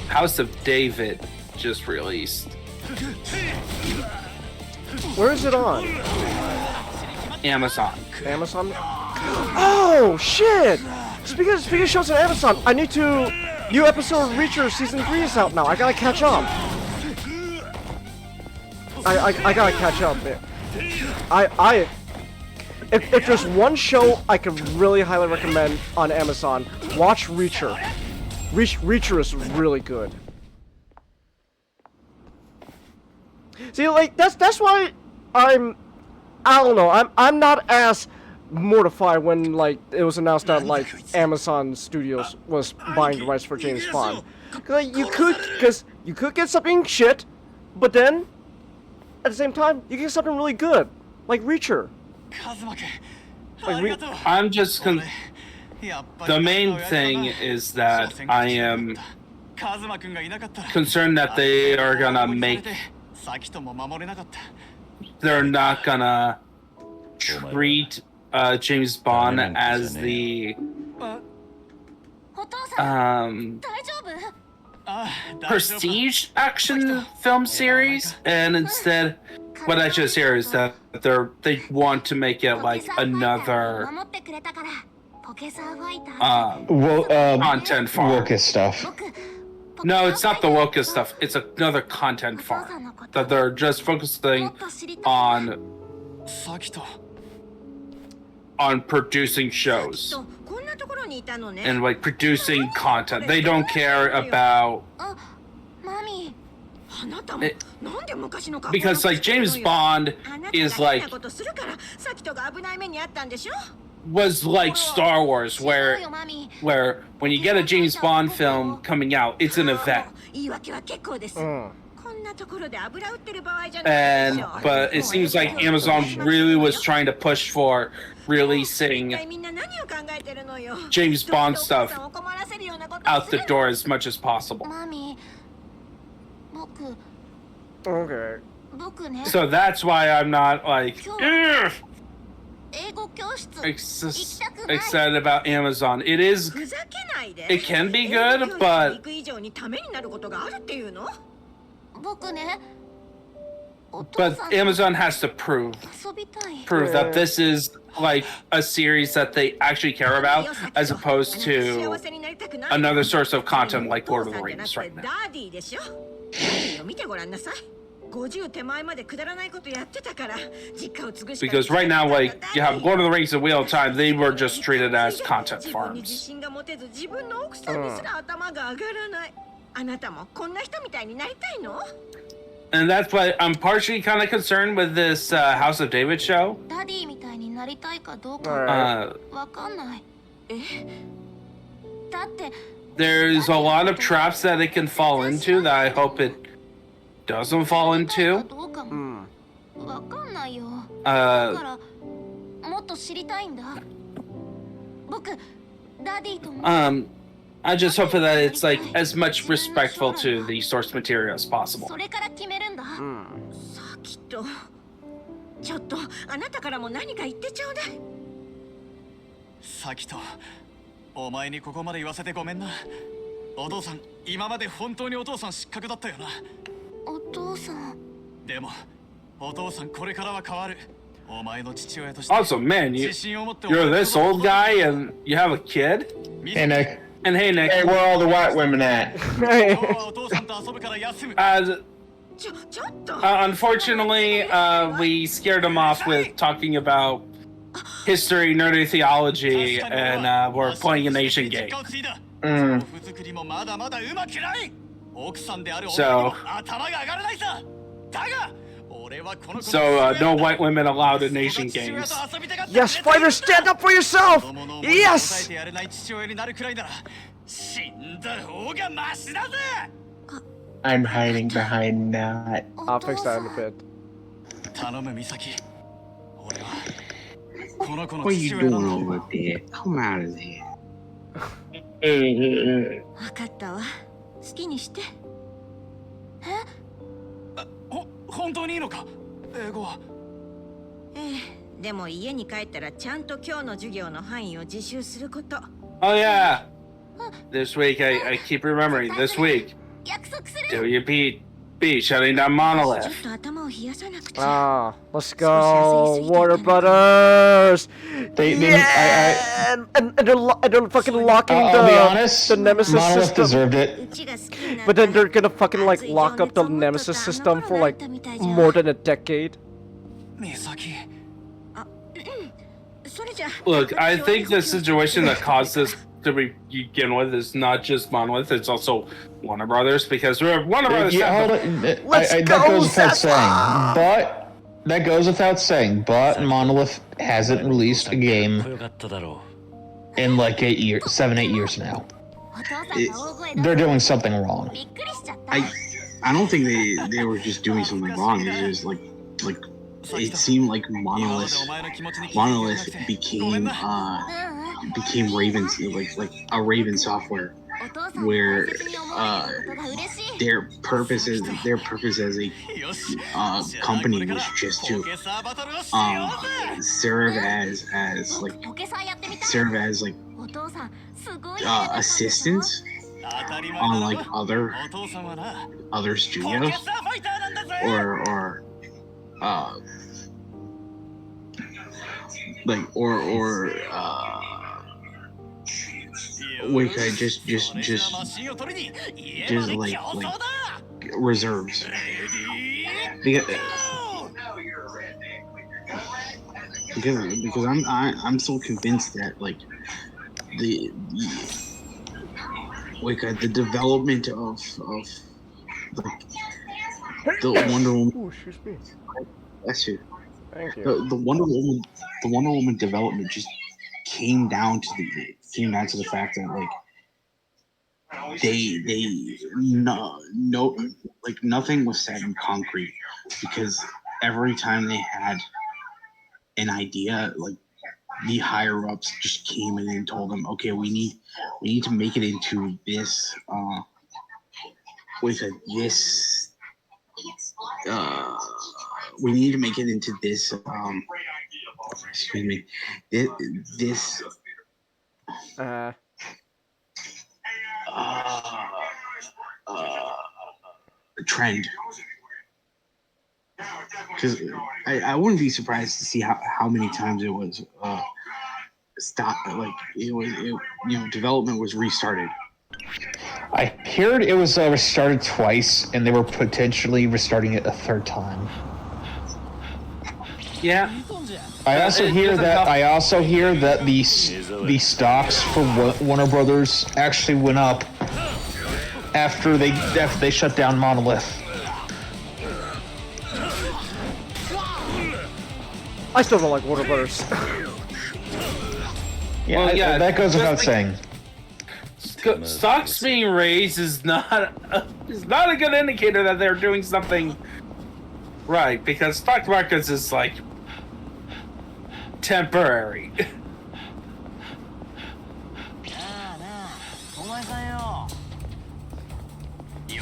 House of David just released. Where is it on? Amazon. Amazon? Oh shit! Speaking of shows on Amazon, I need to. New episode of Reacher season 3 is out now. I gotta catch up. I gotta catch up, man. If there's one show I can really highly recommend on Amazon, watch Reacher. Reacher is really good. See, like that's why I don't know. I'm not as mortified when like it was announced that like Amazon Studios was buying the rights for James Bond. Like, you could get something shit, but then at the same time you get something really good, like Reacher. I'm just the main thing is that I am concerned that they are gonna they're not gonna treat James Bond as the prestige action film series, and instead what I just hear is that they want to make it like another content farm. Woke stuff. No, it's not the woke stuff. It's another content farm that they're just focusing on producing shows and like producing content. They don't care about it, because like James Bond is like was like Star Wars, where when you get a James Bond film coming out, it's an event. But it seems like Amazon really was trying to push for releasing James Bond stuff out the door as much as possible. Okay. So that's why I'm not like excited about Amazon. It can be good, but Amazon has to prove that this is like a series that they actually care about, as opposed to another source of content like Lord of the Rings right now. Because right now, like, you have Lord of the Rings and Wheel of Time, they were just treated as content farms. And that's why I'm partially kind of concerned with this House of David show. There's a lot of traps that it can fall into that I hope it doesn't fall into. I just hope that it's like as much respectful to the source material as possible. Also, man, you're this old guy and you have a kid? Hey, Nick. And hey, Nick. Hey, where are all the white women at? Unfortunately, we scared him off with talking about history, nerdy theology, and we're playing an Asian game. So no white women allowed in Asian games. Yes, fighter, stand up for yourself! Yes! I'm hiding behind that. I'll fix that in a bit. What are you doing over there? Come out of there. Oh yeah. This week, I keep remembering, this week, WPB shutting down Monolith. Let's go, Warner Brothers! And they're fucking locking I'll be honest, the Nemesis Monolith system. deserved it. But then they're gonna fucking like lock up the Nemesis system for like more than a decade. Look, I think the situation that caused this to begin with is not just Monolith, it's also Warner Brothers, because Warner Brothers... That goes without saying, that goes without saying, but Monolith hasn't released a game in like 7, 8 years now. They're doing something wrong. I don't think they were just doing something wrong. It's just like it seemed like Monolith became Raven's like a Raven software, where their purpose as a company was just to serve as assistants on like other studios or Wait, just like reserves. Because I'm so convinced that like the development of like the Wonder Woman. Ooh, excuse me. That's it. Thank you. The Wonder Woman development just came down to the fact that like they like nothing was set in concrete, because every time they had an idea, like the higher ups just came in and told them, okay, we need to make it into this we need to make it into this excuse me, this trend. Because I wouldn't be surprised to see how many times it was development was restarted. I heard it was restarted twice, and they were potentially restarting it a third time. Yeah. I also hear that the stocks for Warner Brothers actually went up after they shut down Monolith. I still don't like Warner Brothers. Yeah, that goes without saying. Stocks being raised is not a good indicator that they're doing something right, because stock markets is like temporary.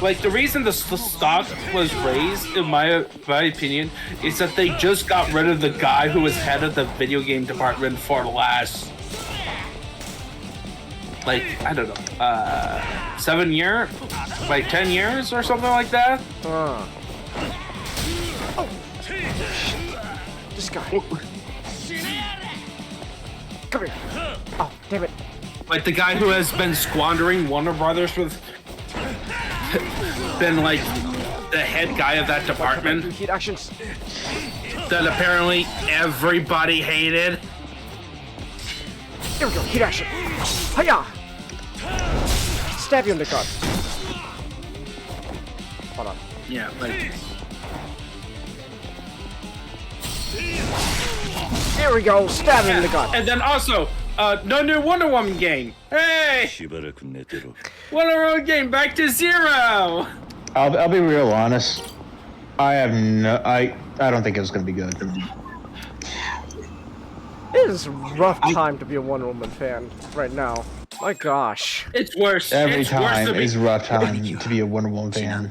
Like, the reason the stock was raised, in my opinion, is that they just got rid of the guy who was head of the video game department for the last, like, I don't know, 7 years? Like 10 years or something like that? Oh. This guy. Come here. Oh, damn it. Like, the guy who has been squandering Warner Brothers with... been like the head guy of that department. Heat actions. That apparently everybody hated. There we go. Heat action. Hiya! Stab you in the gut. Hold on. Yeah, like. There we go. Stab him in the gut. And then also, no new Wonder Woman game. Hey! Wonder Woman game back to zero. I'll be real honest. I don't think it was gonna be good. It is a rough time to be a Wonder Woman fan right now. My gosh. It's worse. Every time is a rough time to be a Wonder Woman fan.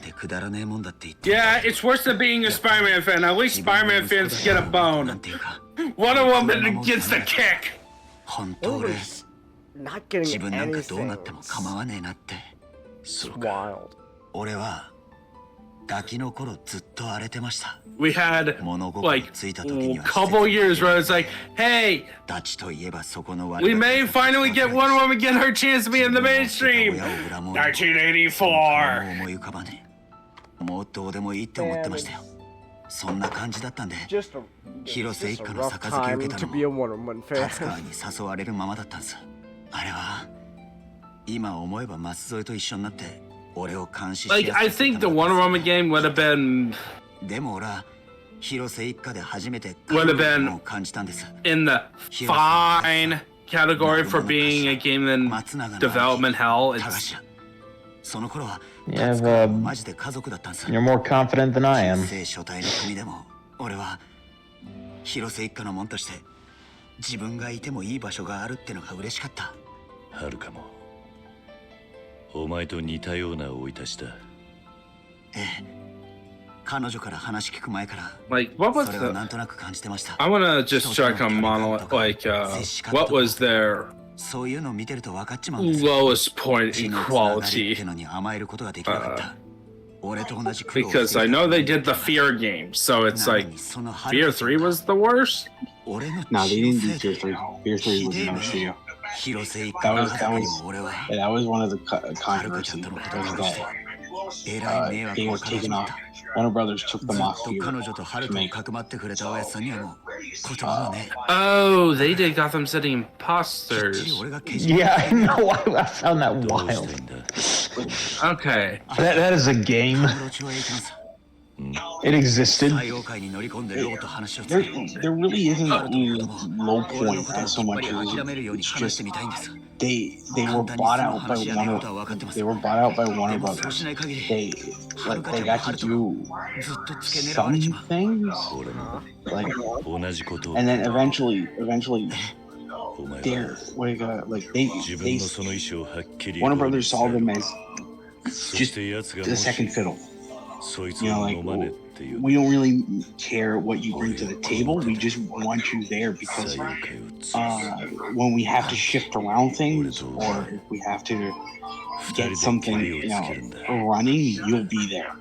Yeah, it's worse than being a Spider-Man fan. At least Spider-Man fans get a bone. Wonder Woman gets the kick. Everybody's not getting anything. It's wild. We had like a couple years where it's like, hey, we may finally get Wonder Woman get her chance to be in the mainstream. 1984. Just a rough time to be a Wonder Woman fan. Like, I think the Wonder Woman game would have been in the fine category for being a game in development hell. It's you're more confident than I am. Like, what was the... I want to just check on Monolith, like, what was their lowest point in quality? Because I know they did the Fear game, so it's like, Fear 3 was the worst? No, they didn't do Fear 3. Fear 3 was another studio. that was one of the controversies. They were taken off. Warner Brothers took them off here to make. Oh, they did Gotham City Imposters. Yeah, I know. I found that wild. Okay. That is a game. It existed. There really isn't a low point so much as it's just they were bought out by Warner. They were bought out by Warner Brothers. They got to do some things, and then eventually they're Warner Brothers saw them as just the second fiddle. We don't really care what you bring to the table. We just want you there because when we have to shift around things, or if we have to get something, running, you'll be there.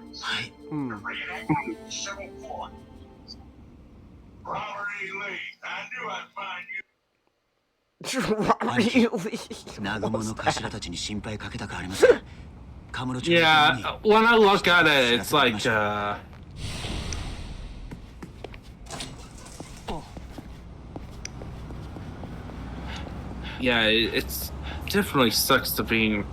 Yeah, when I look at it, it's like, yeah, it's definitely sucks to being.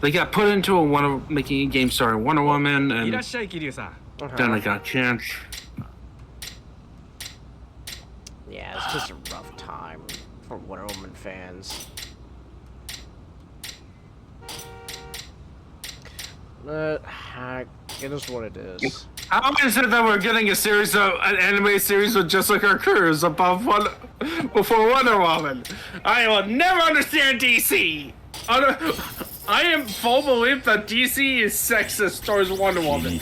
They got put into making a game starring Wonder Woman, and then I got a chance. Yeah, it's just a rough time for Wonder Woman fans. It is what it is. How is it that we're getting an anime series with Jessica Cruz before Wonder Woman? I will never understand DC. I am full belief that DC is sexist towards Wonder Woman.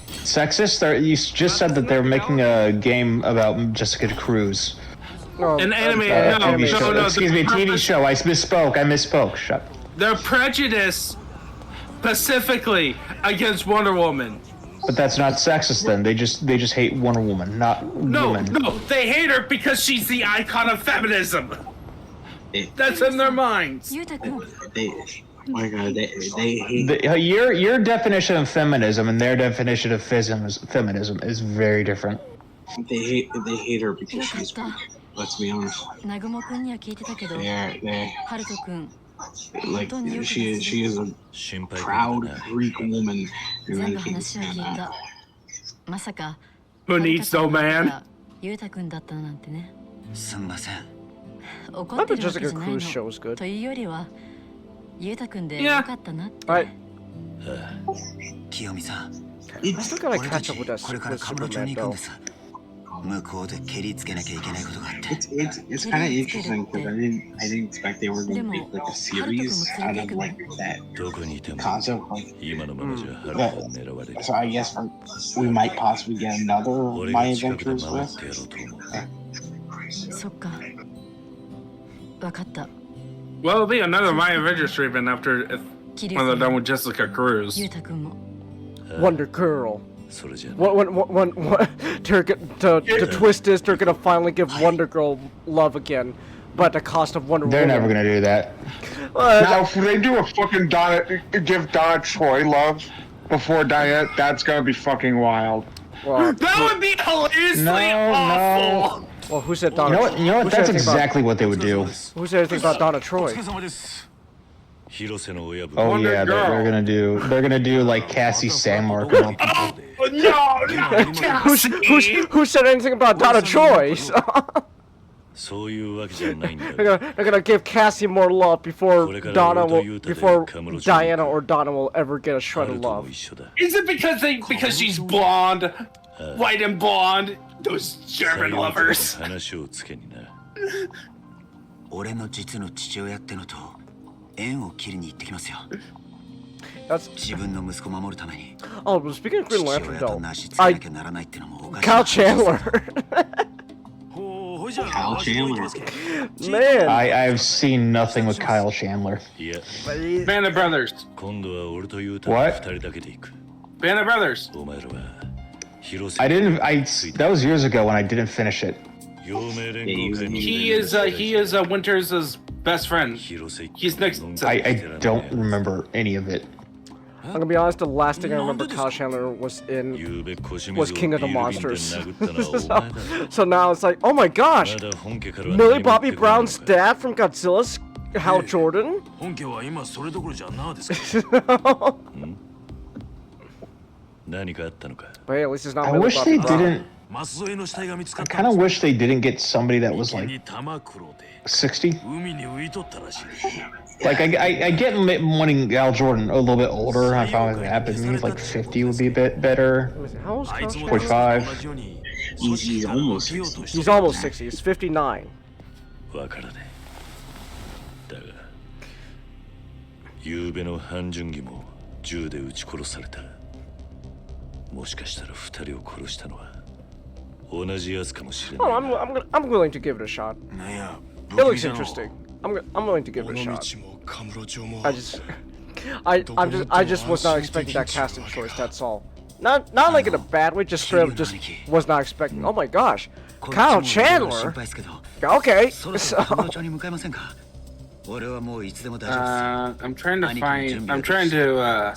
Sexist? You just said that they're making a game about Jessica Cruz. An anime? TV show. No. Excuse me, TV show. I misspoke. Shut. They're prejudiced specifically against Wonder Woman. But that's not sexist then. They just hate Wonder Woman, not women. No, they hate her because she's the icon of feminism. That's in their minds. They hate. Your definition of feminism and their definition of feminism is very different. They hate her because she's weak. Let's be honest. She is a proud Greek woman who needs no man. I thought the Jessica Cruz show was good. Yeah. Right. I still gotta catch up with that Superman though. It's kind of interesting because I didn't expect they were going to make like a series out of like that concept. So I guess we might possibly get another My Adventures with. Well, it'll be another My Adventures treatment when they're done with Jessica Cruz. Wonder Girl. The twist is they're gonna finally give Wonder Girl love again, but at the cost of Wonder Woman. They're never gonna do that. Now, if they do a fucking give Donna Troy love before Diana, that's gonna be fucking wild. Well, that would be hilariously awful. No. Well, who said Donna? You know what? That's exactly what they would do. Who said anything about Donna Troy? Oh yeah, they're gonna do like Cassie Sanmark. No! Who said anything about Donna Troy? They're gonna give Cassie more love before Diana or Donna will ever get a shred of love. Is it because she's blonde, white and blonde? Those German lovers. That's... Oh, but speaking of Green Lantern, though, Kyle Chandler. Kyle Chandler. Man, I've seen nothing with Kyle Chandler. Band of Brothers. What? Band of Brothers. That was years ago when I didn't finish it. He is Winter's best friend. He's next. I don't remember any of it. I'm gonna be honest, the last thing I remember Kyle Chandler was in was King of the Monsters. so now it's like, oh my gosh! Millie Bobby Brown's dad from Godzilla's Hal Jordan? But hey, at least it's not I wish Millie they Bobby Brown. didn't. I kind of wish they didn't get somebody that was like 60. Like I get wanting Al Jordan a little bit older. I found that, but maybe like 50 would be a bit better. How old is Kyle Chandler? 45. He's almost 60. He's almost 60. He's 59. 夕べの半純義も銃で撃ち殺された。もしかしたら二人を殺したのは同じやつかもしれない。 Oh, I'm willing to give it a shot. It looks interesting. I'm willing to give it a shot. I just was not expecting that casting choice. That's all. Not like in a bad way. Just straight up, just was not expecting. Oh my gosh, Kyle Chandler. Okay. So. I'm trying to find. I'm trying to.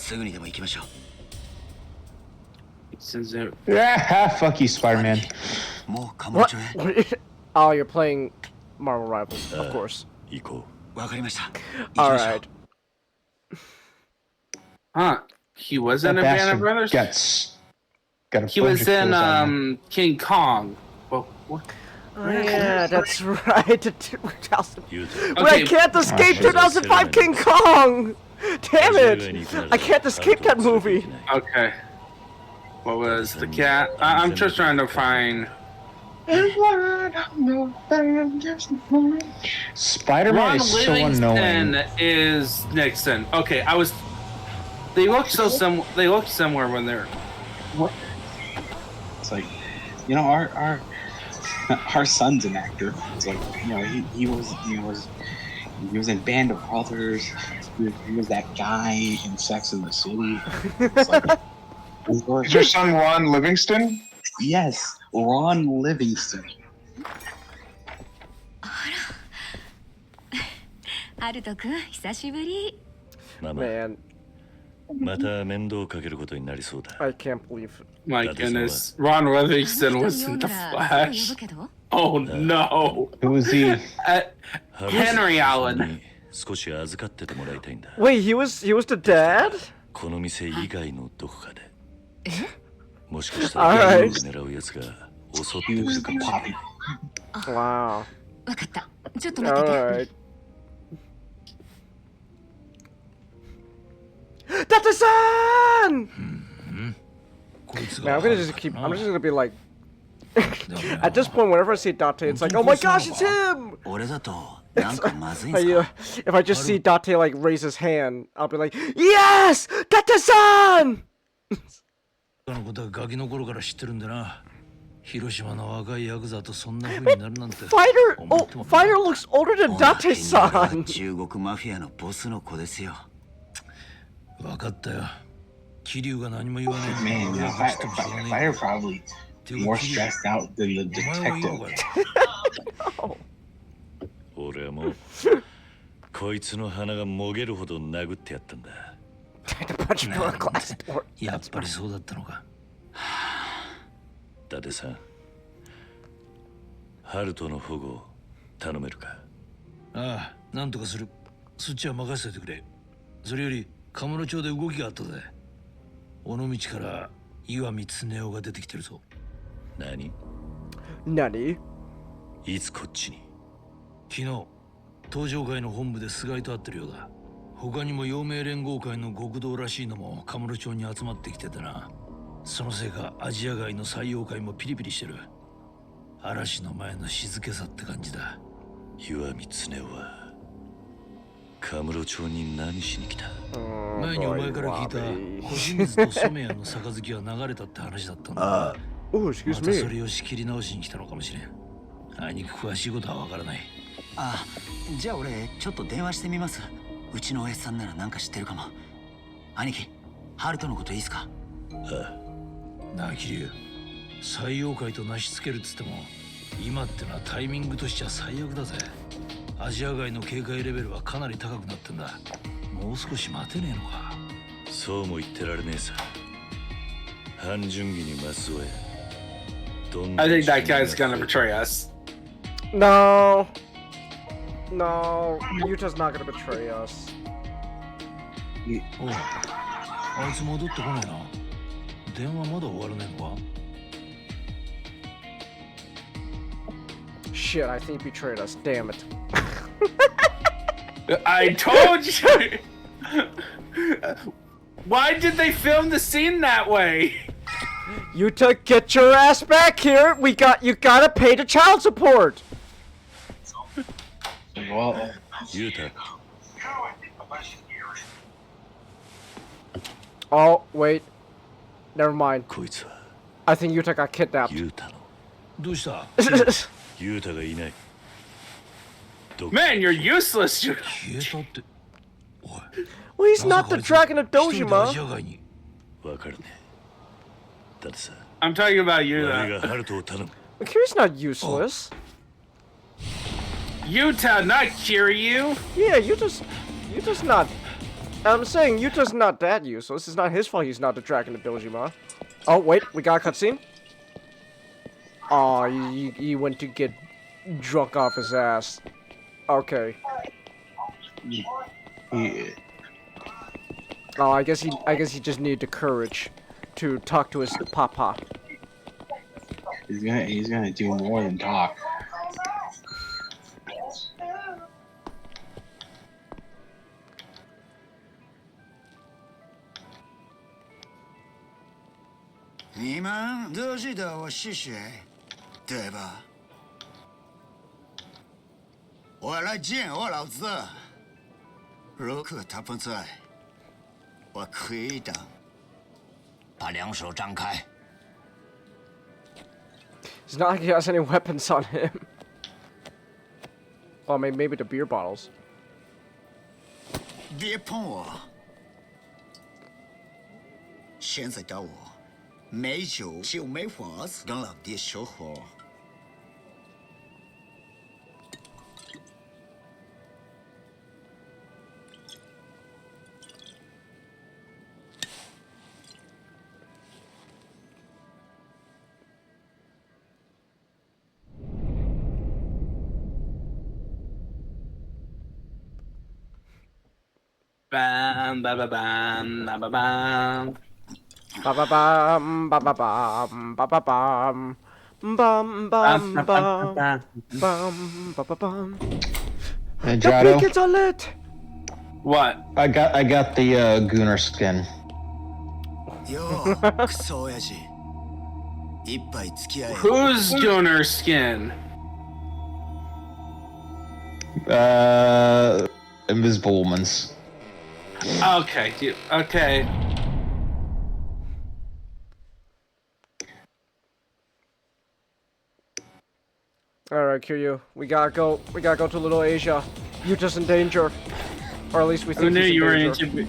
Yeah, fuck you, Spider-Man. What? Oh, you're playing Marvel Rivals, of course. Alright. Huh. He was in a Band of Brothers? He was in King Kong. Well, what? Oh, yeah, that's right. I can't escape 2005 King Kong! Damn it! I can't escape that movie! Okay. What was the cat? I'm just trying to find. Spider-Man is so annoying. Is Nixon. Okay, I was. They look so They look similar when they're. What? It's like, you know, our son's an actor. It's like, you know, he was in Band of Brothers. He was that guy in Sex and the City. It's like, is your son Ron Livingston? Yes, Ron Livingston. Man. I can't believe it. My goodness. Ron Livingston was in the Flash. Oh no. Who was he? Henry Allen. Wait, he was the dad? Alright. Wow. Alright. Data-san! Man, I'm just gonna be like... At this point, whenever I see Date, it's like, oh my gosh, it's him! If I just see Date like raise his hand, I'll be like, yes! Data-san! Fighter looks older than Date-san! Man, Fighter probably more stressed out than the detective. No. 俺はもうこいつの鼻がもげるほど殴ってやったんだ。やっぱりそうだったのか。伊達さん、ハルトの保護を頼めるか。ああ、なんとかする。そっちは任せてくれ。それよりカムロ町で動きがあったぜ。尾道から岩見恒夫が出てきてるぞ。何？何？いつこっちに？昨日、東上会の本部で菅井と会ってるようだ。他にも陽明連合会の極道らしいのもカムロ町に集まってきててな。そのせいかアジア街の採用会もピリピリしてる。嵐の前の静けさって感じだ。岩見恒夫はカムロ町に何しに来た？前にお前から聞いた星水と染谷の杯は流れたって話だったんだ。またそれを仕切り直しに来たのかもしれん。あいにく詳しいことはわからない。ああ、じゃあ俺ちょっと電話してみます。うちのおやっさんならなんか知ってるかも。兄貴、ハルトのこといいっすか？ああ。なあ、桐生。採用会となしつけるっつっても、今ってのはタイミングとしちゃ最悪だぜ。アジア外の警戒レベルはかなり高くなってんだ。もう少し待てねえのか。そうも言ってられねえさ。半純義にマスオや。I think that guy's gonna betray us. No. No, Utah's not gonna betray us. おう、あいつ戻ってこないな。電話まだ終わらねえのか。Shit, I think he betrayed us. Damn it. I told you. Why did they film the scene that way? Utah, get your ass back here. You gotta pay the child support. Well, Utah. Oh, wait. Never mind. こいつは I think Utah got kidnapped. ユータの。どうした？ユータがいない。Man, you're useless. 消えたって。おい。 Well, he's not the dragon of 一人でアジ Dojima. ア外に。わかるね。だってさ、 I'm talking about you. 俺がハルトを頼む。 Kiri's not useless. Utah, not Kiryu. Yeah, Utah's not. I'm saying Utah's not that useless. It's not his fault he's not the dragon of Dojima. Oh, wait, we got a cutscene? Aw, he went to get drunk off his ass. Okay. yeah. Oh, I guess he just needed the courage to talk to his papa. He's gonna do more than talk. You 们都知道我是谁，对吧？我来见我老子。如果他不在，我可以等。把两手张开。 It's not like he has any weapons on him. Well, maybe the beer bottles. 别碰我！现在到我，没酒就没法子跟老爹说话。Bam, ba ba bam, ba ba bam. Ba ba bam, ba ba bam, ba ba bam, bam bam bam, bam ba ba bam. And The Jado, beacons are lit. What? I got the Gunnar skin. よう、クソ親父。一杯付き合え。 Who's Gunnar skin? Invisible Woman's. Okay, okay. Alright, Kiryu. We gotta go to Little Asia. Utah's in danger. Or at least we Who think knew he's in you were danger. into?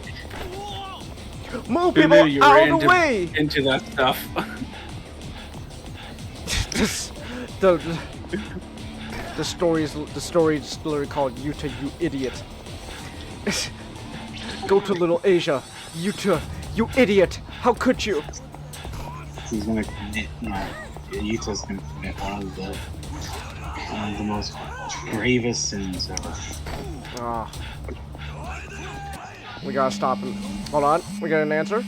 Move Who people knew you were out of the into, way! into that stuff? The story is literally called Utah, you idiot. Go to Little Asia. Utah, you idiot! How could you? He's gonna commit. Utah's gonna commit one of the most gravest sins ever. Ah. We gotta stop him. Hold on, we got an answer.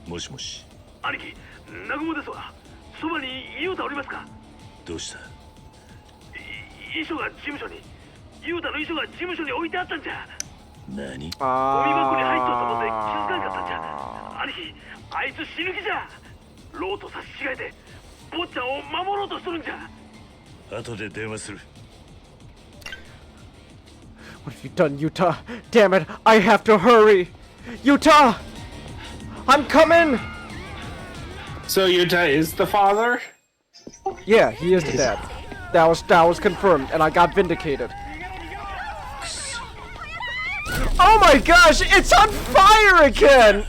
もしもし。兄貴、南雲ですわ。そばに雄太おりますか？どうした？遺書が事務所に、雄太の遺書が事務所に置いてあったんじゃ。何？ゴミ箱に入っとうと思って気づかなかったんじゃ。兄貴、あいつ死ぬ気じゃ。ローと差し違えて、坊ちゃんを守ろうとするんじゃ。後で電話する。What have you done, Utah? Damn it, I have to hurry! Utah! I'm coming! So Utah is the father? Yeah, he is the dad. That was confirmed, and I got vindicated. Oh my gosh, it's on fire again!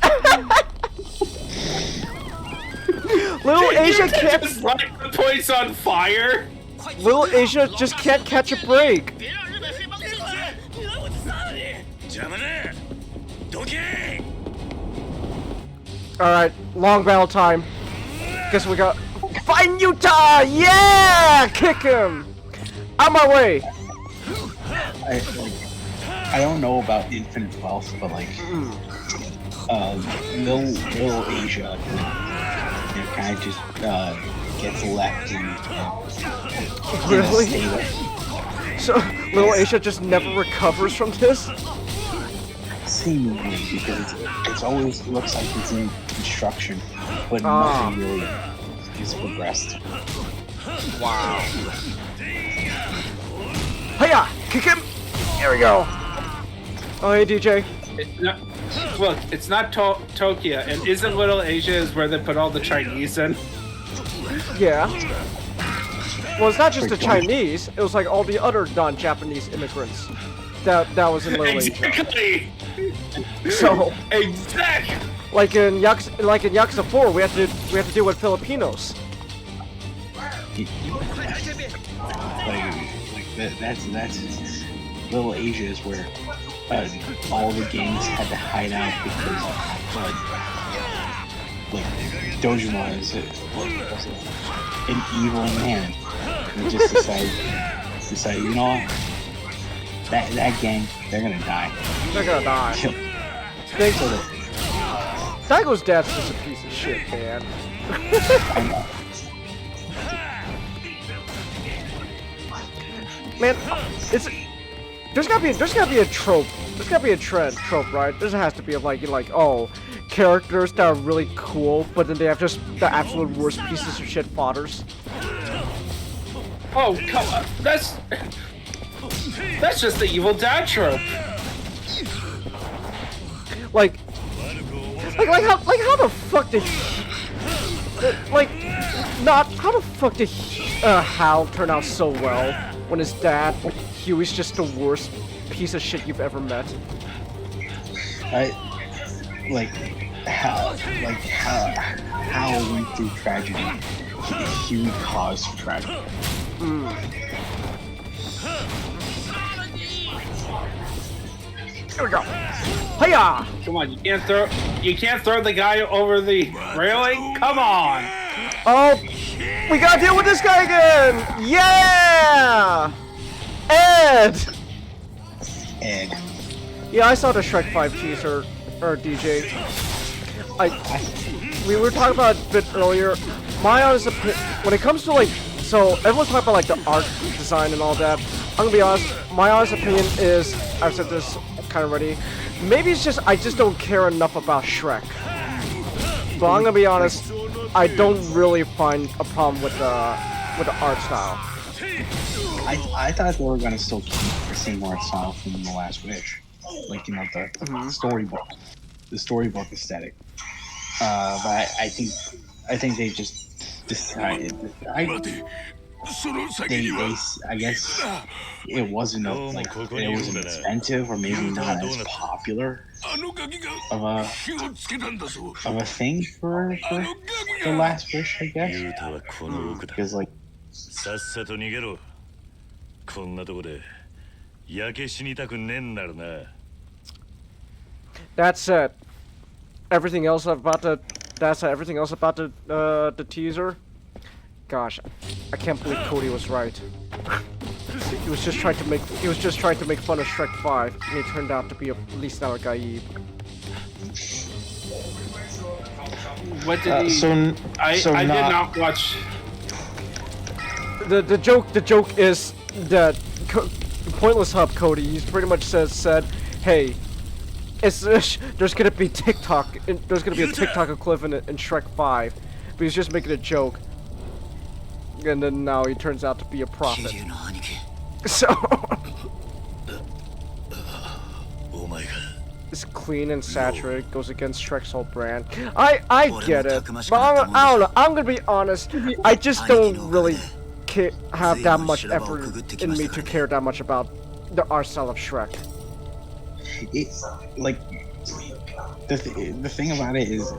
Little Asia can't. Just like the points on fire. Little Asia just can't catch a break. Alright, long battle time. Guess we got... Find Utah! Yeah! Kick him! On my way! I don't know about Infinite Wealth, but like, Little Asia, kind of just gets left in Really? in a state So, Little Asia just never recovers from this? seemingly, because it's always looks like it's in construction, but nothing really is progressed. Wow. Hiya! Kick him! There we go. Oh, hey, DJ. Look, it's not Tokyo, and isn't Little Asia is where they put all the Chinese in? Yeah. Well, it's not just the Chinese. It was like all the other non-Japanese immigrants that was in Little Asia. Exactly. So exactly. Like in Yakuza 4, we have to deal with Filipinos. That's Little Asia is where all the gangs had to hide out because like Dojima is an evil man who just decided, you know what? That gang, they're gonna die. They're gonna die. Thanks for this. Daigo's dad's just a piece of shit, man. Man, there's gotta be a trope. There's gotta be a trope, right? There has to be like oh, characters that are really cool, but then they have just the absolute worst pieces of shit fathers. Oh, come on. That's just the evil dad trope. Like how the fuck did how the fuck did Hal turn out so well when his dad Huey's just the worst piece of shit you've ever met? Hal went through tragedy. Huey caused tragedy. Here we go. Hiya! Come on, you can't throw the guy over the railing. Come on. Oh, we gotta deal with this guy again. Yeah, Ed. Yeah, I saw the Shrek 5 teaser or DJ. We were talking about it a bit earlier. My honest opinion, when it comes to so everyone's talking about the art design and all that. I'm gonna be honest. My honest opinion is, I've said this kind of already. Maybe it's just I just don't care enough about Shrek. But I'm gonna be honest. I don't really find a problem with the art style. I thought they were gonna still keep the same art style from The Last Wish, the storybook aesthetic. But I think they just decided. I guess it wasn't it wasn't expensive or maybe not as popular of a thing for The Last Wish, I guess. Because That's it. Everything else about the teaser. Gosh, I can't believe Cody was right. He was just trying to make fun of Shrek 5, and he turned out to be at least not a Gaib. What did he? I did not watch. The joke is that Pointless Hub Cody. He's pretty much said, hey, there's gonna be TikTok. There's gonna be a TikTok equivalent in Shrek 5, but he's just making a joke. And then now he turns out to be a prophet. So it's clean and saturated, goes against Shrek's whole brand. I get it, but I don't know. I'm gonna be honest. I just don't really have that much effort in me to care that much about the art style of Shrek. It's like the thing about it is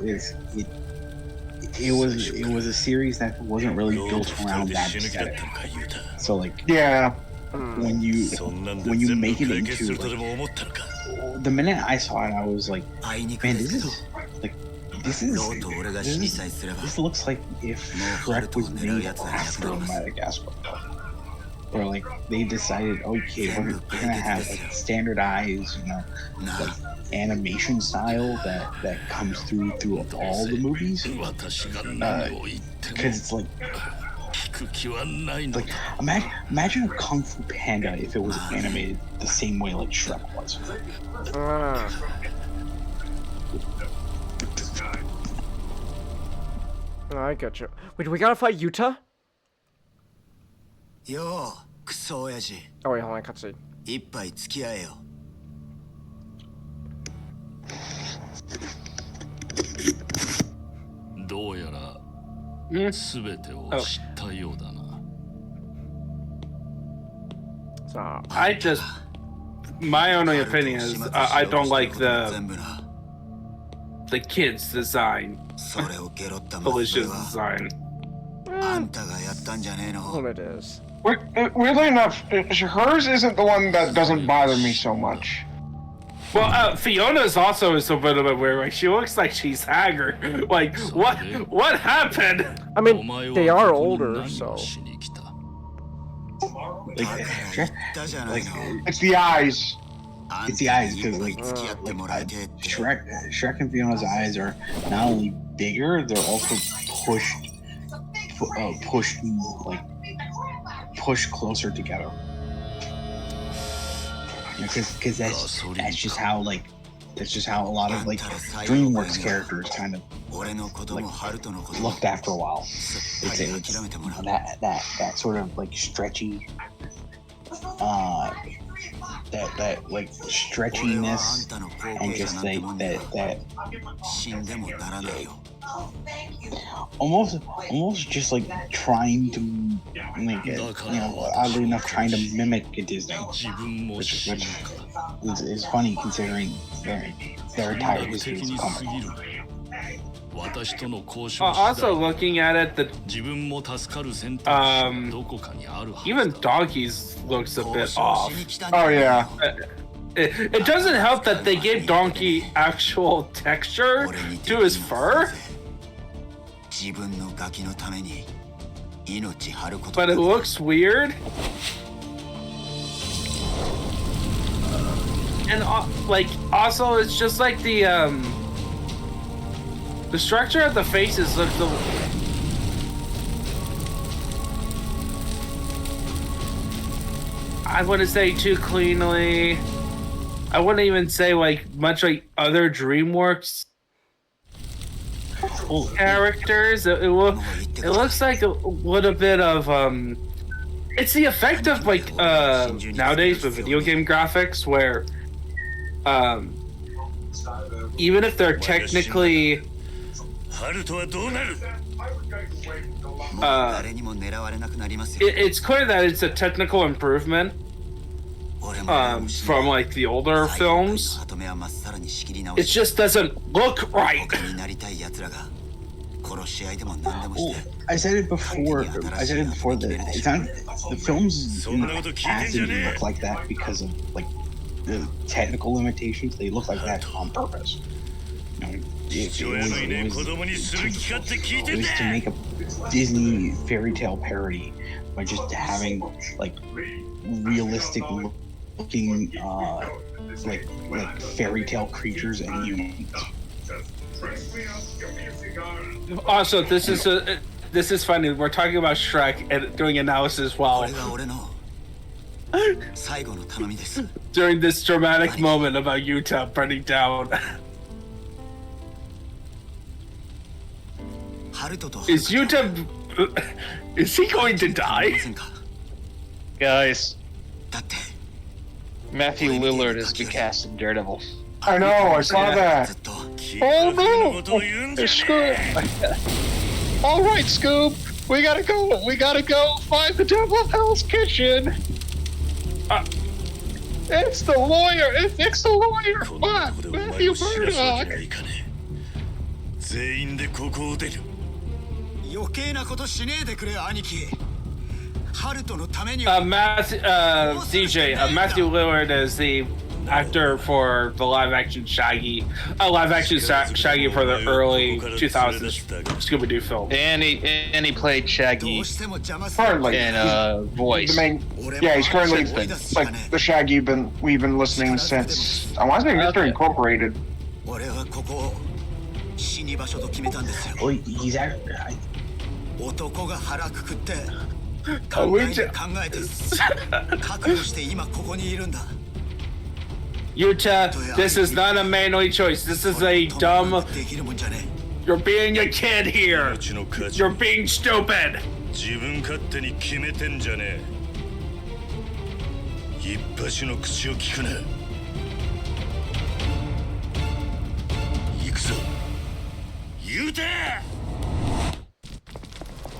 it was a series that wasn't really built around that aesthetic. So like Yeah. when you make it into like, the minute I saw it, I was like, man, this looks like if Shrek was made after Madagascar. Or like they decided, okay, we're gonna have like standardized, like animation style that comes through all the movies. Because it's like imagine a Kung Fu Panda if it was animated the same way like Shrek was. I get you. Wait, we gotta fight Yuta? Yo, クソ親父。 Oh wait, hold on, cutscene. 一杯付き合えよ。どうやら全てを知ったようだな。So, my only opinion is I don't like the kid's design. Felicia's design. Well, it is. Weirdly enough, hers isn't the one that doesn't bother me so much. Well, Fiona's also is a bit of a weird. Like, she looks like she's haggard. Like, what happened? I mean, they are older, so. Like, it's the eyes. It's the eyes because Shrek and Fiona's eyes are not only bigger, they're also pushed closer together. Because that's just how a lot of like DreamWorks characters kind of like looked after a while. It's that sort of like stretchy, that like stretchiness and just that almost just like trying to make it, oddly enough, trying to mimic a Disney, which is funny considering their entire history is coming. Also, looking at it, even Donkey's looks a bit off. Oh yeah. It doesn't help that they gave Donkey actual texture to his fur. But it looks weird. And like also it's just like the structure of the faces looks I wouldn't say too cleanly. I wouldn't even say like much like other DreamWorks characters. It looks like a little bit of it's the effect of like nowadays with video game graphics where even if they're technically it's clear that it's a technical improvement from like the older films. It just doesn't look right. I said it before that it's not, the films in the past didn't look like that because of like the technical limitations. They look like that on purpose. It was to make a Disney fairy tale parody by just having like realistic looking like fairy tale creatures and humans. Also, this is funny. We're talking about Shrek and doing analysis while during this dramatic moment about Utah burning down. Is Utah? Is he going to die? Guys, Matthew Lillard has been cast in Daredevil. I know, I saw that. Oh no! Scoob! Alright, Scoob! We gotta go find the devil of Hell's Kitchen! It's the lawyer! It's the lawyer! What? Matthew Murdock! Matthew Lillard is the actor for the live-action Shaggy for the early 2000s Scooby-Doo film. And he played Shaggy Currently, in voice. the main. Yeah, he's currently like the Shaggy we've been listening since I want to say Mr. Incorporated. Oh, he's actually. Utah, this is not a manly choice. This is a dumb. You're being a kid here. You're being stupid. 自分勝手に決めてんじゃねえ。一発の口を聞くな。行くぞ。言うて。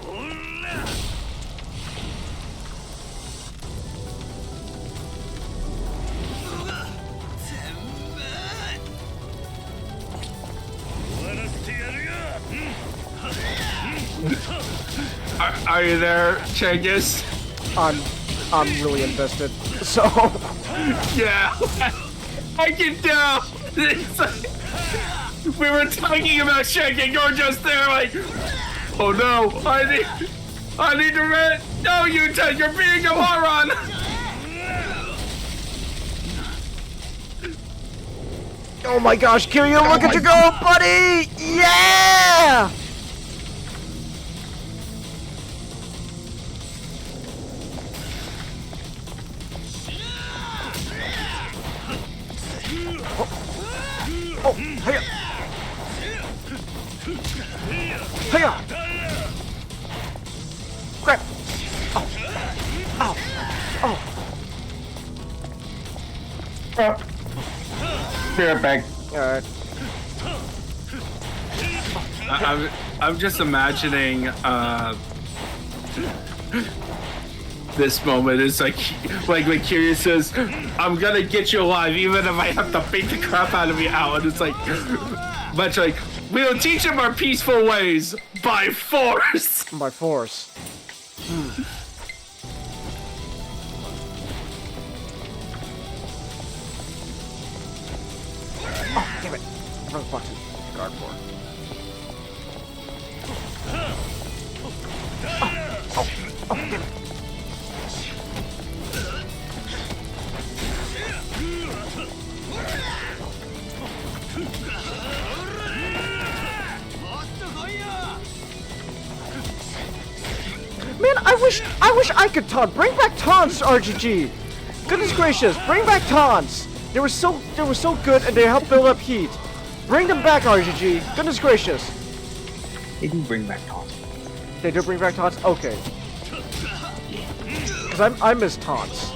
おら。終わらせてやるよ。Are you there, Changus? I'm really invested. So yeah, I can tell. It's like, we were talking about Shaggy, you're just there like, oh no, I need to rent. No, Utah, you're being a moron. oh my gosh, Kiryu, look at you go, buddy! Yeah! Oh, hiya! Hiya! Crap! Oh! Ow! Oh! Be right back. Alright. I'm just imagining this moment. It's like when Kiryu says, I'm gonna get you alive even if I have to beat the crap out of you out. And it's like much like we'll teach him our peaceful ways by force. By force. Oh, damn it. Wrong button. Guard for. Oh, damn it. Man, I wish I could taunt. Bring back taunts, RGG. Goodness gracious, bring back taunts. They were so good and they help build up heat. Bring them back, RGG. Goodness gracious. They do bring back taunts. They do bring back taunts? Okay. Because I miss taunts.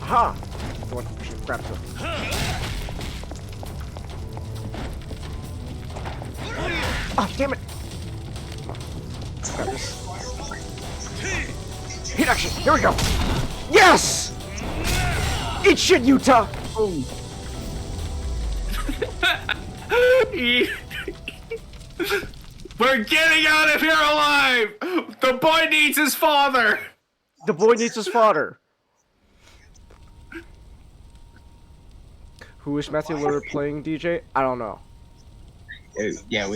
Aha! The one who should grab him. Ah, damn it! Grab this. Heat action! Here we go! Yes! Eat shit, Utah! Oh. We're getting out of here alive! The boy needs his father! The boy needs his father. Who is Matthew Lillard playing, DJ? I don't know. Yeah,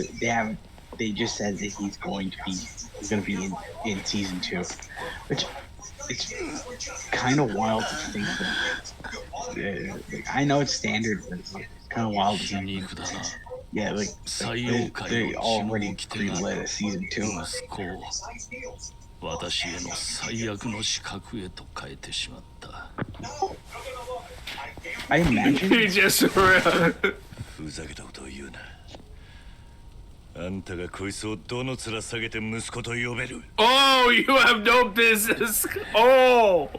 they just said that he's going to be in season 2, which it's kind of wild to think that. Like, I know it's standard, but it's kind of wild to think. Yeah, like they already greenlit a season 2. I imagine. He just Oh, you have no business. Oh.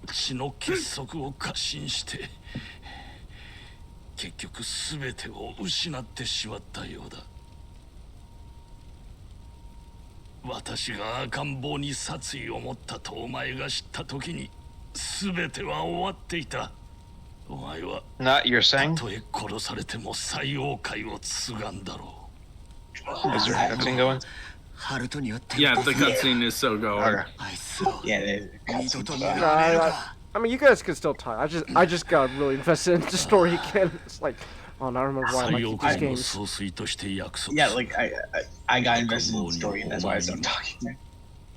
血の結束を過信して結局全てを失ってしまったようだ。私が赤ん坊に殺意を持ったとお前が知った時に全ては終わっていた。お前は Not you're た saying? とえ殺されても最王界を継がんだろう。 Is there a cutscene going? Yeah, the cutscene is so going. Okay. Yeah, the cutscene's I mean, you guys can still talk. I just got really invested in the story again. It's like, oh, now I remember why I 最王 like 界 these の games. 総帥として約束 Yeah, する。 like I got invested in the story, and that's why I stopped talking.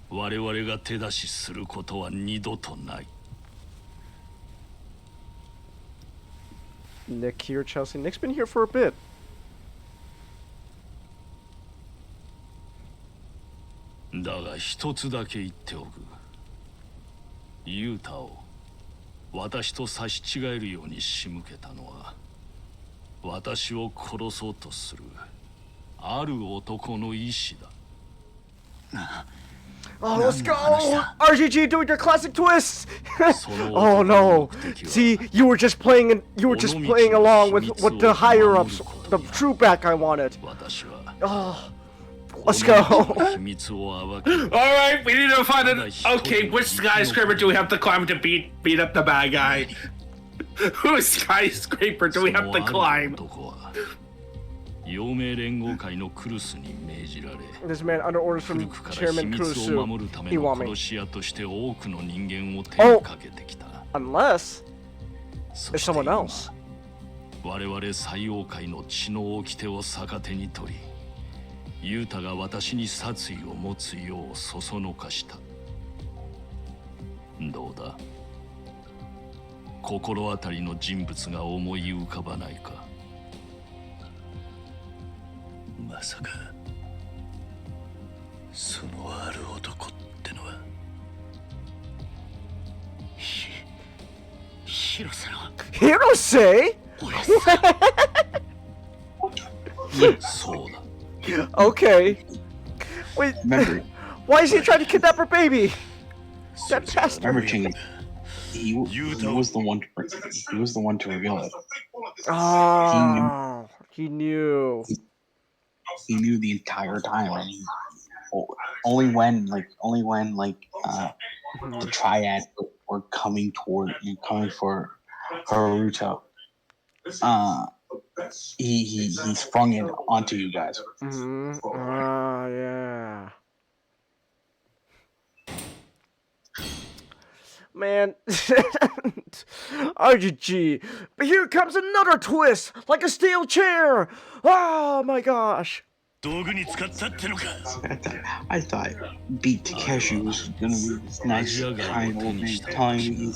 我々が手出しすることは二度とない。 Nick here, Chelsea. Nick's been here for a bit. だが一つだけ言っておく。ユータを私と差し違えるように仕向けたのは私を殺そうとするある男の意志だ。 Oh, let's go! RGG doing your classic twists. Oh no! See, you were just playing along with what the higher ups, the true back I wanted. Oh, let's go! Alright, we need to find it. Okay, which skyscraper do we have to climb to beat up the bad guy? Whose skyscraper do we have to climb? This man under orders from Chairman Kurusu Iwami. Oh, unless it's someone else. 我々最王界の血の掟を逆手に取り、ユータが私に殺意を持つようそそのかした。どうだ？心当たりの人物が思い浮かばないか？まさかそのある男ってのは広瀬の Hirose? そうだ。 Okay. Wait, Remember, why is he trying to kidnap her baby? That bastard. remember, Chingy, he was the one to reveal it. Oh, he knew. He knew the entire time, and only when the triad were coming for Haruto, he sprung it onto you guys. Yeah. Man, RGG, but here comes another twist, like a steel chair. Oh my gosh. 道具に使ったってのか。 I thought Beat Takeshi was gonna be this nice, kind old man telling me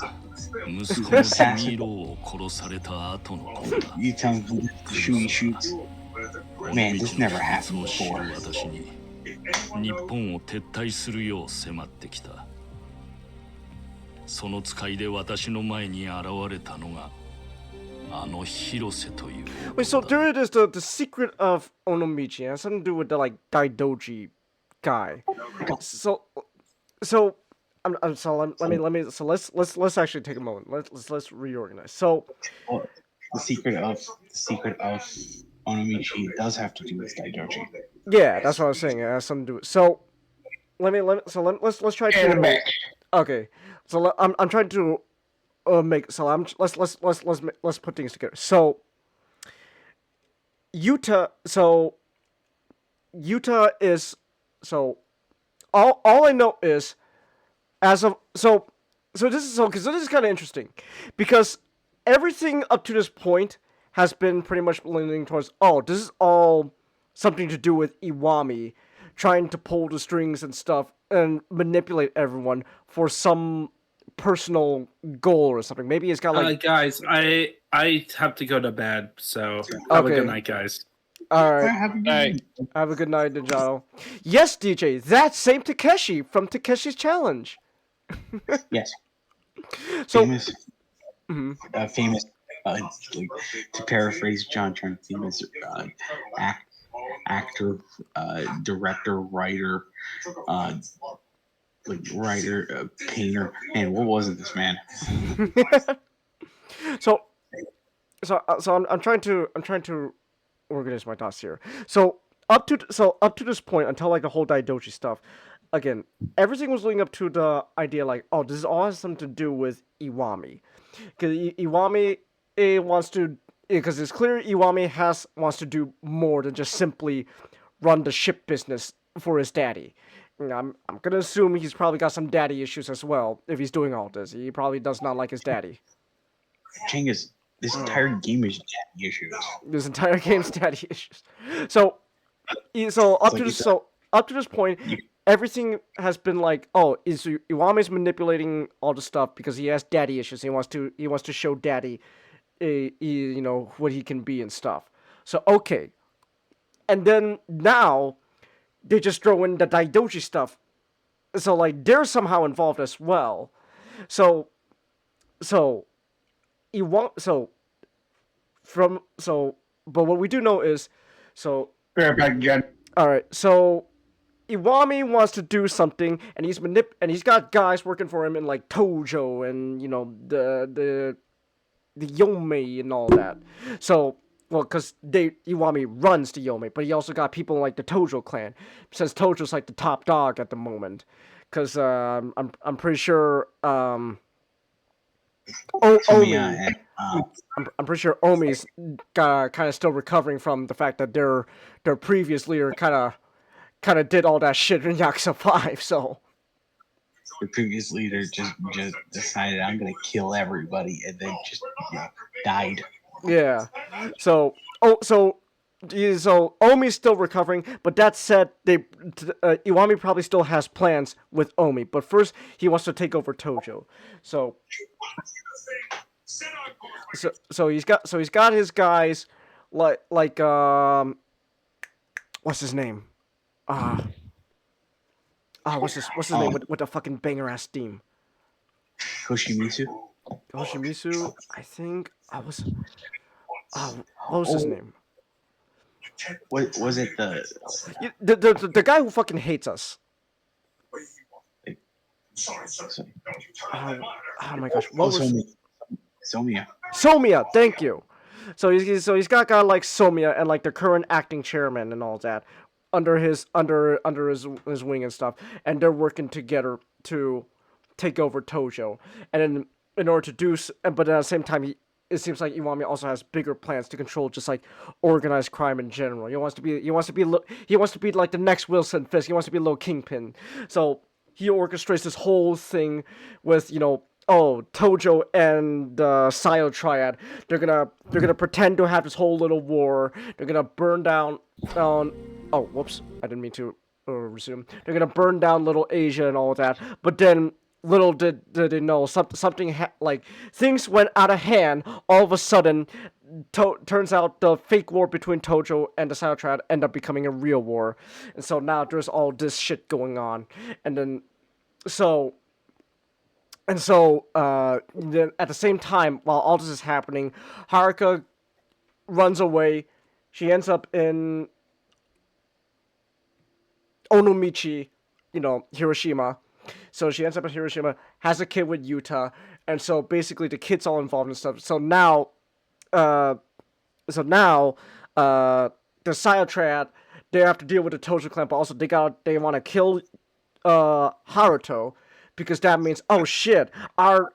息子のセミローを殺された後のことだ。 you telling me Shui shoots. Man, this never happened before. 私に日本を撤退するよう迫ってきた。その使いで私の前に現れたのがあの広瀬という。 Wait, so there it is, the secret of Onomichi. It has something to do with the like Daidoji guy. So let's actually take a moment. Let's reorganize. So Well, the secret of Onomichi does have to do with Daidoji. yeah, that's what I was saying. It has something to do with. So let's try to. Okay, so I'm trying to make so let's put things together. So Yuta is so all I know is as of so this is so because this is kind of interesting because everything up to this point has been pretty much leaning towards this is all something to do with Iwami trying to pull the strings and stuff and manipulate everyone for some personal goal or something. Maybe it's got like guys, I have to go to bed, so have a good night, guys. All right. Have a good night, Ninjato. Yes, DJ, that same Takeshi from Takeshi's Challenge. Yes. So famous, like, to paraphrase John Trent, famous actor, director, writer, writer, painter, and what wasn't this man? so I'm trying to organize my thoughts here. So up to this point, until like the whole Daidoji stuff, again, everything was leading up to the idea like, oh, this all has something to do with Iwami, because Iwami wants to, because it's clear Iwami wants to do more than just simply run the ship business for his daddy. I'm gonna assume he's probably got some daddy issues as well. If he's doing all this, he probably does not like his daddy. Chingus, this entire game is daddy issues. This entire game's daddy issues. So up to this point, everything has been like, oh, is Iwami's manipulating all the stuff because he has daddy issues. He wants to show daddy, what he can be and stuff. So okay, and then now they just throw in the Daidoji stuff. So like they're somehow involved as well. So but what we do know is, Right back again. all right, so Iwami wants to do something, and he's got guys working for him in like Tojo and the Yomei and all that. So, well, because Iwami runs the Yomei, but he also got people in like the Tojo clan, since Tojo's like the top dog at the moment. Because I'm pretty sure Omi. I'm pretty sure Omi's kind of still recovering from the fact that their previous leader kind of did all that shit in Yakuza 5. So The previous leader just decided I'm gonna kill everybody, and then just died. yeah. So Omi's still recovering, but that said, Iwami probably still has plans with Omi, but first he wants to take over Tojo. So he's got his guys like what's his name? What's his name with the fucking banger ass theme? Hoshimitsu. I think what was his name? What was it? The guy who fucking hates us. Oh my gosh, what was Somiya, thank you. So he's got a guy like Somiya and like the current acting chairman and all that under his wing and stuff, and they're working together to take over Tojo. And in order to do, but at the same time, it seems like Iwami also has bigger plans to control just like organized crime in general. He wants to be like the next Wilson Fisk. He wants to be a little kingpin. So he orchestrates this whole thing with Tojo and the Sayo Triad. They're gonna pretend to have this whole little war. They're gonna burn down. Oh, whoops! I didn't mean to resume. They're gonna burn down Little Asia and all of that. But then, little did they know, something like things went out of hand. All of a sudden, turns out the fake war between Tojo and the Sayo Triad end up becoming a real war, and so now there's all this shit going on, and then then at the same time, while all this is happening, Haruka runs away. She ends up in Onomichi, Hiroshima. So she ends up in Hiroshima, has a kid with Yuta, and so basically the kid's all involved in stuff. So now, the Sayo Triad, they have to deal with the Tojo clan, but also they want to kill Haruto, because that means, oh shit, our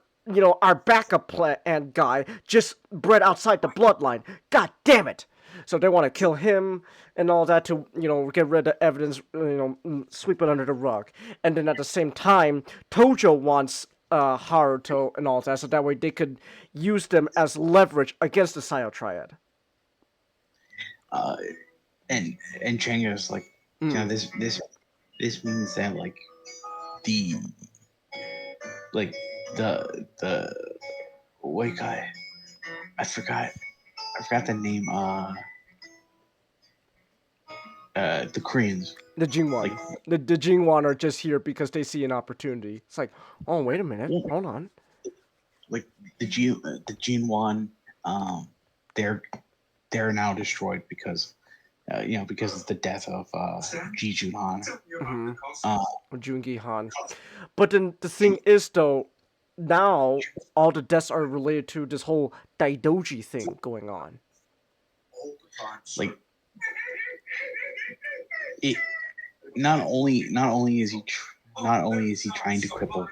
backup plan guy just bred outside the bloodline. God damn it! So they want to kill him and all that to, get rid of evidence, sweep it under the rug. And then at the same time, Tojo wants Haruto and all that, so that way they could use them as leverage against the Sayo Triad. And Chango's like, this means that like the white guy, I forgot the name. The Koreans, the Jingwan, the Jingwan are just here because they see an opportunity. It's like, oh wait a minute, hold on. Like the Jingwan, they're now destroyed because because of the death of Ji Junhan. Jungi Han. But then the thing is, though, now all the deaths are related to this whole Daidoji thing going on. Like, it not only is he trying to cripple,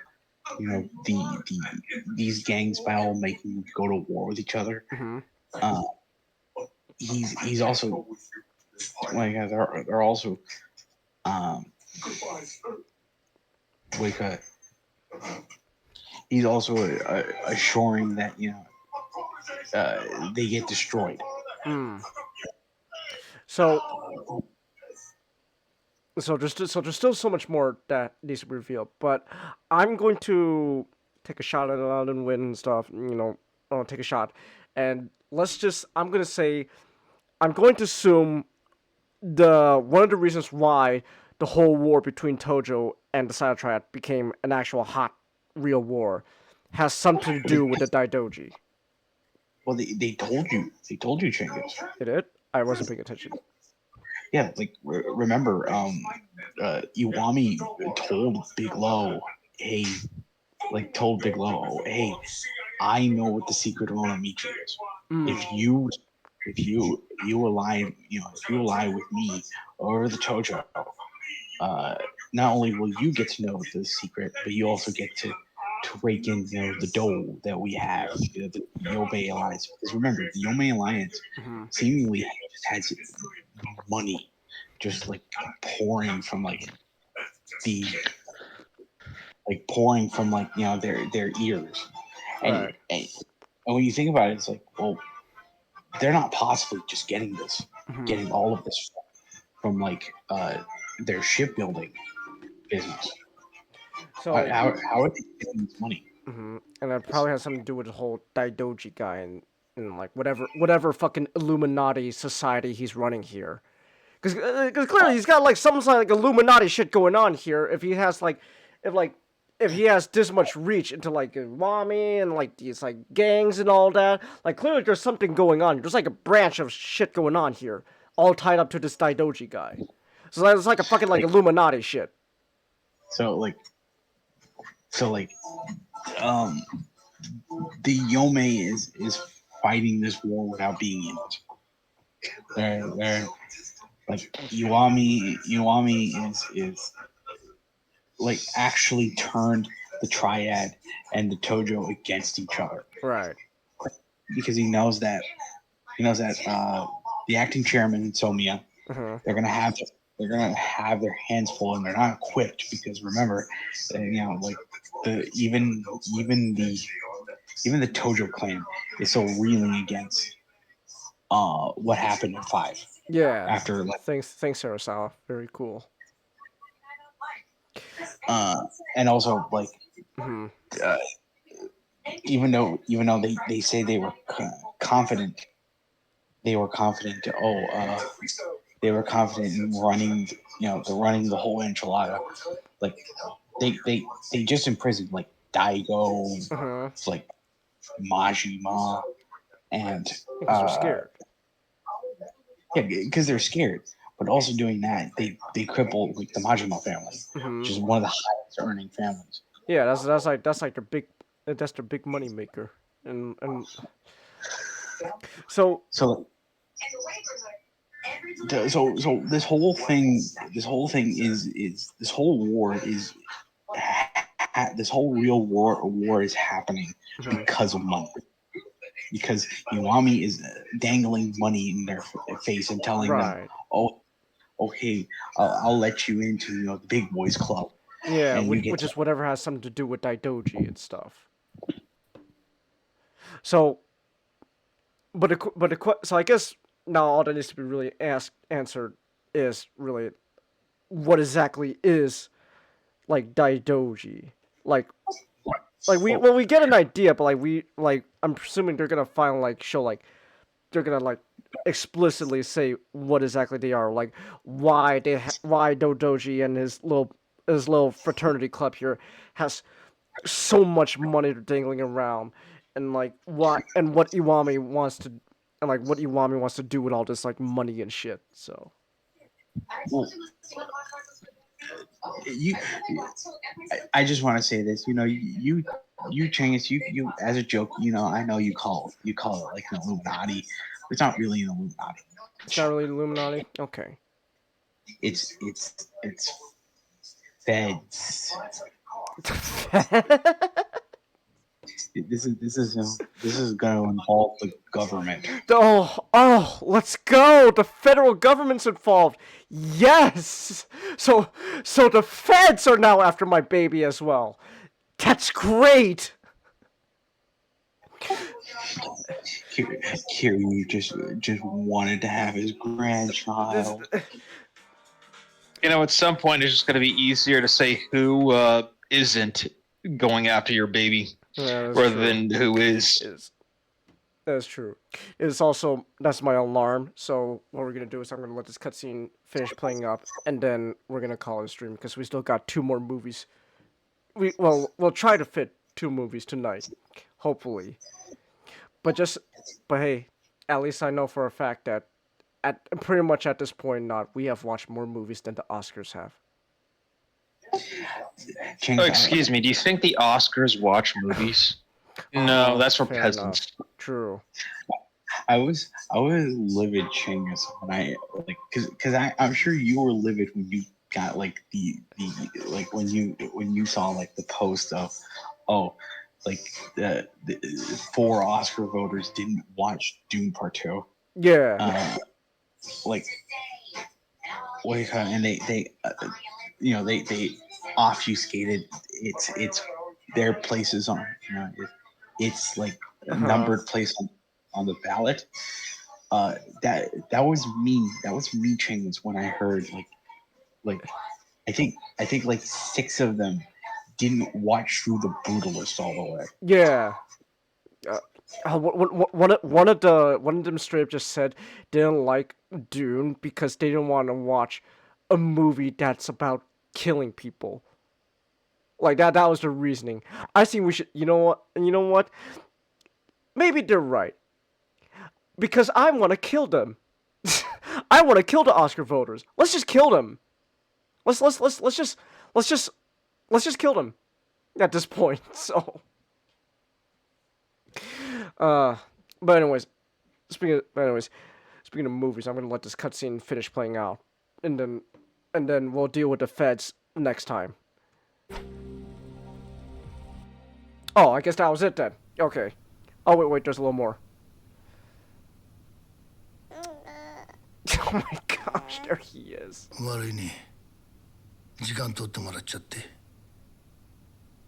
these gangs by all making them go to war with each other. He's also like they're also like he's also assuring that they get destroyed. So there's still so much more that needs to be revealed, but I'm going to take a shot at it and win and stuff. I'll take a shot, and I'm going to assume one of the reasons why the whole war between Tojo and the Silent Triad became an actual hot, real war has something to do with the Daidoji. Well, they told you, Chingus. They did? I wasn't paying attention. Yeah, like remember, Iwami told Big Lo, hey, I know what the secret of Onamichi is. If you ally with me or the Tojo, not only will you get to know the secret, but you also get to rake in the dough that we have, the Yobei Alliance. Because remember, the Yobei Alliance seemingly just has money just like pouring from their ears. And when you think about it, it's like, well, they're not possibly just getting all of this from their shipbuilding business. So how are they getting this money? And that probably has something to do with the whole Daidoji guy and like whatever fucking Illuminati society he's running here. Because clearly he's got like some sort of like Illuminati shit going on here. If he has if he has this much reach into like Iwami and like these like gangs and all that, like clearly there's something going on. There's like a branch of shit going on here, all tied up to this Daidoji guy. So it's like a fucking like Illuminati shit. The Yomei is fighting this war without being in it. They're like Iwami is like actually turned the Triad and the Tojo against each other. Right. Because he knows that the acting chairman and Somiya, they're gonna have their hands full and they're not equipped because remember, even the Tojo clan is so reeling against what happened in 5. Yeah. After thanks Sarasawa. Very cool. And also even though they say they were confident in running the whole enchilada. Like they just imprisoned like Daigo, like Majima, and because they're scared. Yeah, because they're scared. But also doing that, they cripple like the Majima family, which is one of the highest earning families. Yeah, that's their big money maker, and so this whole thing is this whole war is this whole real war is happening because of money. Because Iwami is dangling money in their face and telling them, hey, I'll let you into the big boys club. Yeah, which is whatever has something to do with Daidoji and stuff. So, so I guess now all that needs to be really answered is really what exactly is like Daidoji. Like we get an idea, but I'm presuming they're gonna finally they're gonna explicitly say what exactly they are, like why Daidoji and his little fraternity club here has so much money dangling around, and what Iwami wants to and like what Iwami wants to do with all this like money and shit. So. Well, you, I just want to say this. You know, you Changis, you as a joke. You know, I know you call it like an Illuminati. It's not really an Illuminati. It's not really Illuminati. Okay. It's feds. This is going to involve the government. Oh, let's go! The federal government's involved. Yes. So the feds are now after my baby as well. That's great. Kiryu just wanted to have his grandchild. You know, at some point, it's just going to be easier to say who isn't going after your baby rather than who is. That's true. It's also, that's my alarm. So what we're going to do is I'm going to let this cutscene finish playing up, and then we're going to call it a stream because we still got 2 more movies. We'll try to fit 2 movies tonight, hopefully. But hey, at least I know for a fact that pretty much at this point, we have watched more movies than the Oscars have. Oh, excuse me. Do you think the Oscars watch movies? No, that's for peasants. Enough. True. I was livid, Chingus, when I because I'm sure you were livid when you got like the like when you saw like the post of like the 4 Oscar voters didn't watch Dune Part 2. Yeah. And they they obfuscated it's their places on it's like a numbered place on the ballot. That was me Chings, when I heard like I think like 6 of them didn't watch through the Brutalist all the way. Yeah. One of them straight up just said didn't like Dune because they didn't want to watch a movie that's about killing people. Like that was the reasoning. I think we should. You know what? Maybe they're right. Because I want to kill them. I want to kill the Oscar voters. Let's just kill them. Let's just kill them. At this point, so. But anyways, speaking of movies, I'm gonna let this cutscene finish playing out, and then we'll deal with the feds next time. Oh, I guess that was it then. Okay. Oh wait, there's a little more. Oh my gosh, there he is. 悪いね。時間取ってもらっちゃって。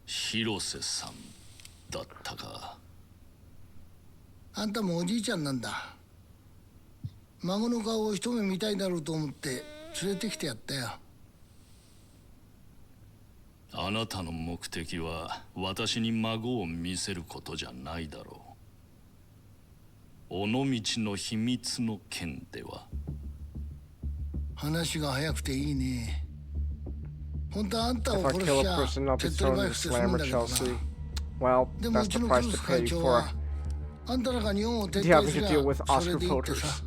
広瀬さんだったか。あんたもおじいちゃんなんだ。孫の顔を一目見たいだろうと思って連れてきてやったよ。あなたの目的は私に孫を見せることじゃないだろう。尾道の秘密の件では。話が早くていいね。本当はあんたを If I 殺 kill し a ゃ person, I'll be 手っ thrown 取り into 早 the くて済むん slammer だけどな。 Chelsea. Well, でも that's うち the の price クル to ス pay 会長 for はあんたらが日本を撤 having 退す to り deal ゃ with そ Oscar れでいいってさ。 voters.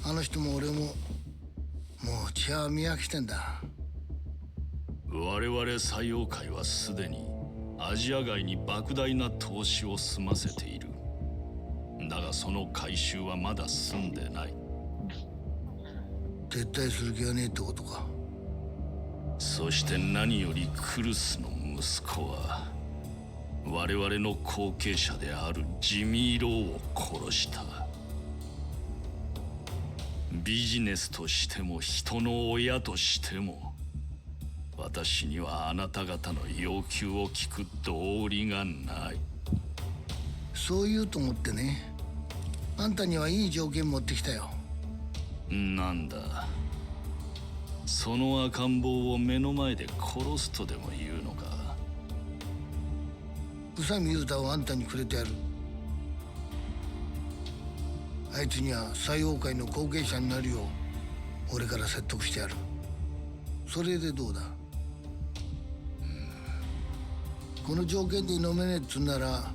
あの人も俺ももう血は見飽きてんだ。我々採用会はすでにアジア外に莫大な投資を済ませている。だがその回収はまだ済んでない。撤退する気はねえってことか。そして何よりクルスの息子は我々の後継者であるジミー・ローを殺した。ビジネスとしても人の親としても私にはあなた方の要求を聞く道理がない。そう言うと思ってね。あんたにはいい条件持ってきたよ。なんだ。その赤ん坊を目の前で殺すとでも言うのか。宇佐美雄太をあんたにくれてやる。あいつには採用会の後継者になるよう俺から説得してやる。それでどうだ。この条件で飲めねえっつんなら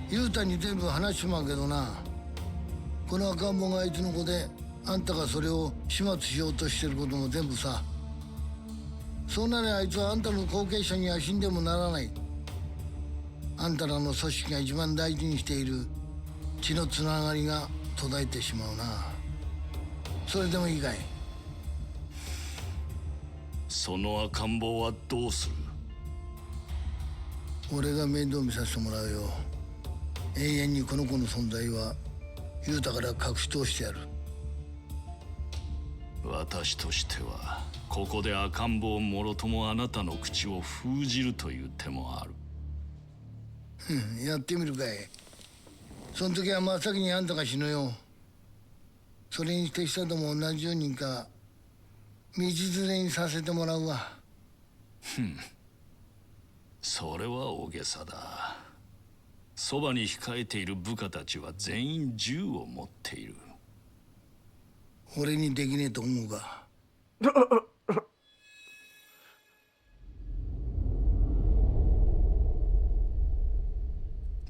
雄太に全部話しちまうけどな。この赤ん坊があいつの子で、あんたがそれを始末しようとしてることも全部さ。そうなりゃあいつはあんたの後継者には死んでもならない。あんたらの組織が一番大事にしている血のつながりが途絶えてしまうな。それでもいいかい？その赤ん坊はどうする？俺が面倒見させてもらうよ。永遠にこの子の存在は雄太から隠し通してやる。私としてはここで赤ん坊もろともあなたの口を封じるという手もある。やってみるかい。その時は真っ先にあんたが死ぬよ。それに手下とも同じ10人か道連れにさせてもらうわ。それは大げさだ。そばに控えている部下たちは全員銃を持っている。俺にできねえと思うか？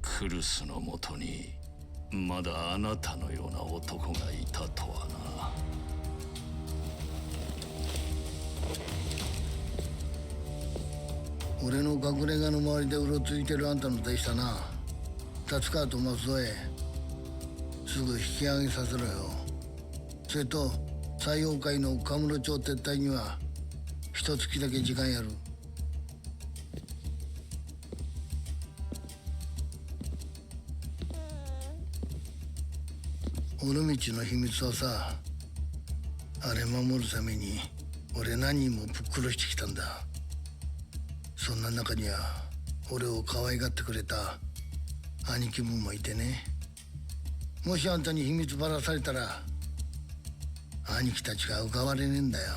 クルスのもとにまだあなたのような男がいたとはな。俺の隠れ家の周りでうろついてるあんたの手下な、達川と松添、すぐ引き上げさせろよ。それと西洋会のカムロ町撤退には一月だけ時間やる。尾道の秘密はさ、あれ守るために俺何人もぶっ殺してきたんだ。そんな中には俺を可愛がってくれた兄貴分もいてね。もしあんたに秘密ばらされたら兄貴たちが浮かばれねえんだよ。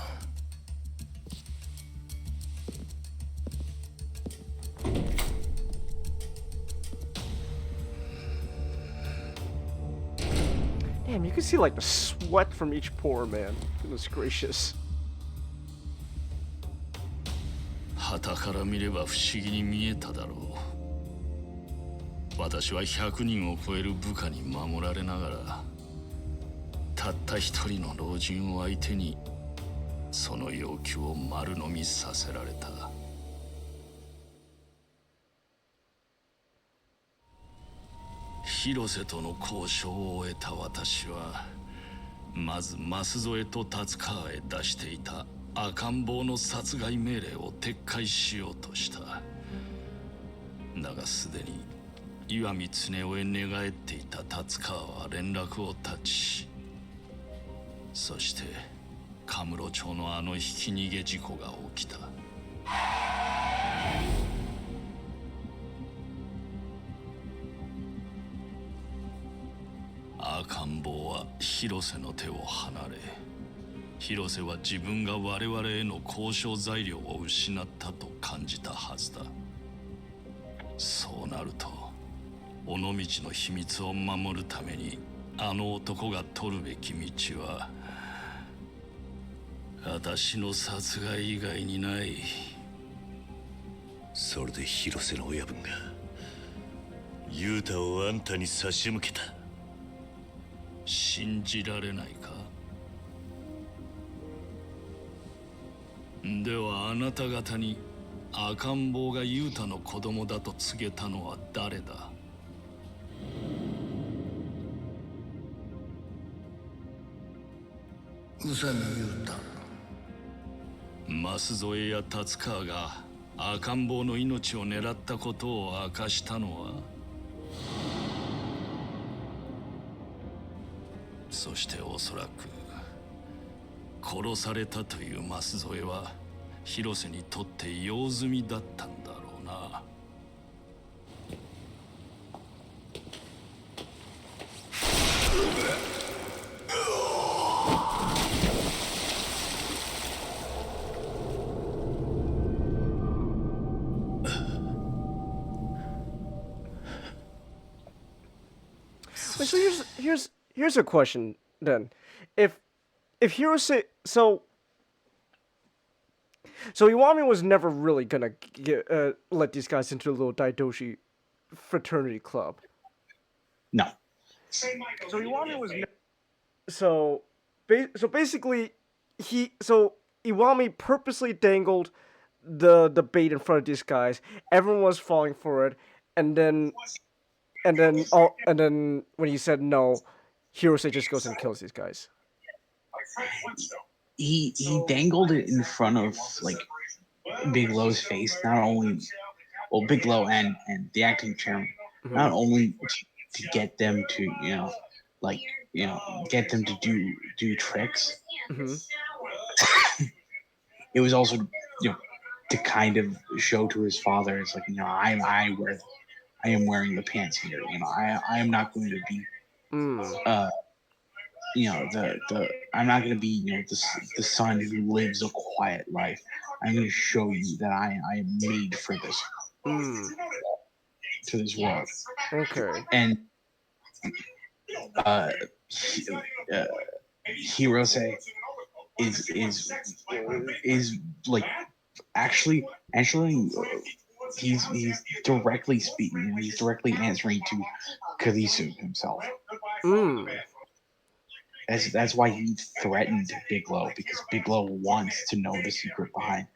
Damn, you can see like the sweat from each pore, man. Goodness gracious. 傍から見れば不思議に見えただろう。私は100人を超える部下に守られながら、たった一人の老人を相手にその要求を丸飲みさせられた。広瀬との交渉を終えた私は、まず舛添と達川へ出していた赤ん坊の殺害命令を撤回しようとした。だがすでに石見恒夫へ寝返っていた達川は連絡を絶ち、そしてカムロ町のあのひき逃げ事故が起きた。赤ん坊は広瀬の手を離れ、広瀬は自分が我々への交渉材料を失ったと感じたはずだ。そうなると尾道の秘密を守るためにあの男が取るべき道は私の殺害以外にない。それで広瀬の親分が雄太をあんたに差し向けた。信じられないか？ではあなた方に赤ん坊が雄太の子供だと告げたのは誰だ？宇佐美雄太。舛添や達川が赤ん坊の命を狙ったことを明かしたのは、そしておそらく殺されたという舛添は広瀬にとって用済みだったんだろうな。Wait, so here's a question then. If Hirose, so Iwami was never really gonna let these guys into a little Daidoshi fraternity club. No. So Iwami was. So basically, Iwami purposely dangled the bait in front of these guys. Everyone was falling for it, and then when he said no, Hirose just goes and kills these guys. He dangled it in front of like Big Low's face, not only Big Low and the acting chairman, not only to get them to get them to do tricks. It was also to kind of show to his father, it's like I am wearing the pants here. I am not going to be I'm not going to be the son who lives a quiet life. I'm going to show you that I am made for this to this world. Okay. And Hirose is like actually he's directly speaking. He's directly answering to Kalisu himself. That's why he threatened Big Low, because Big Low wants to know the secret behind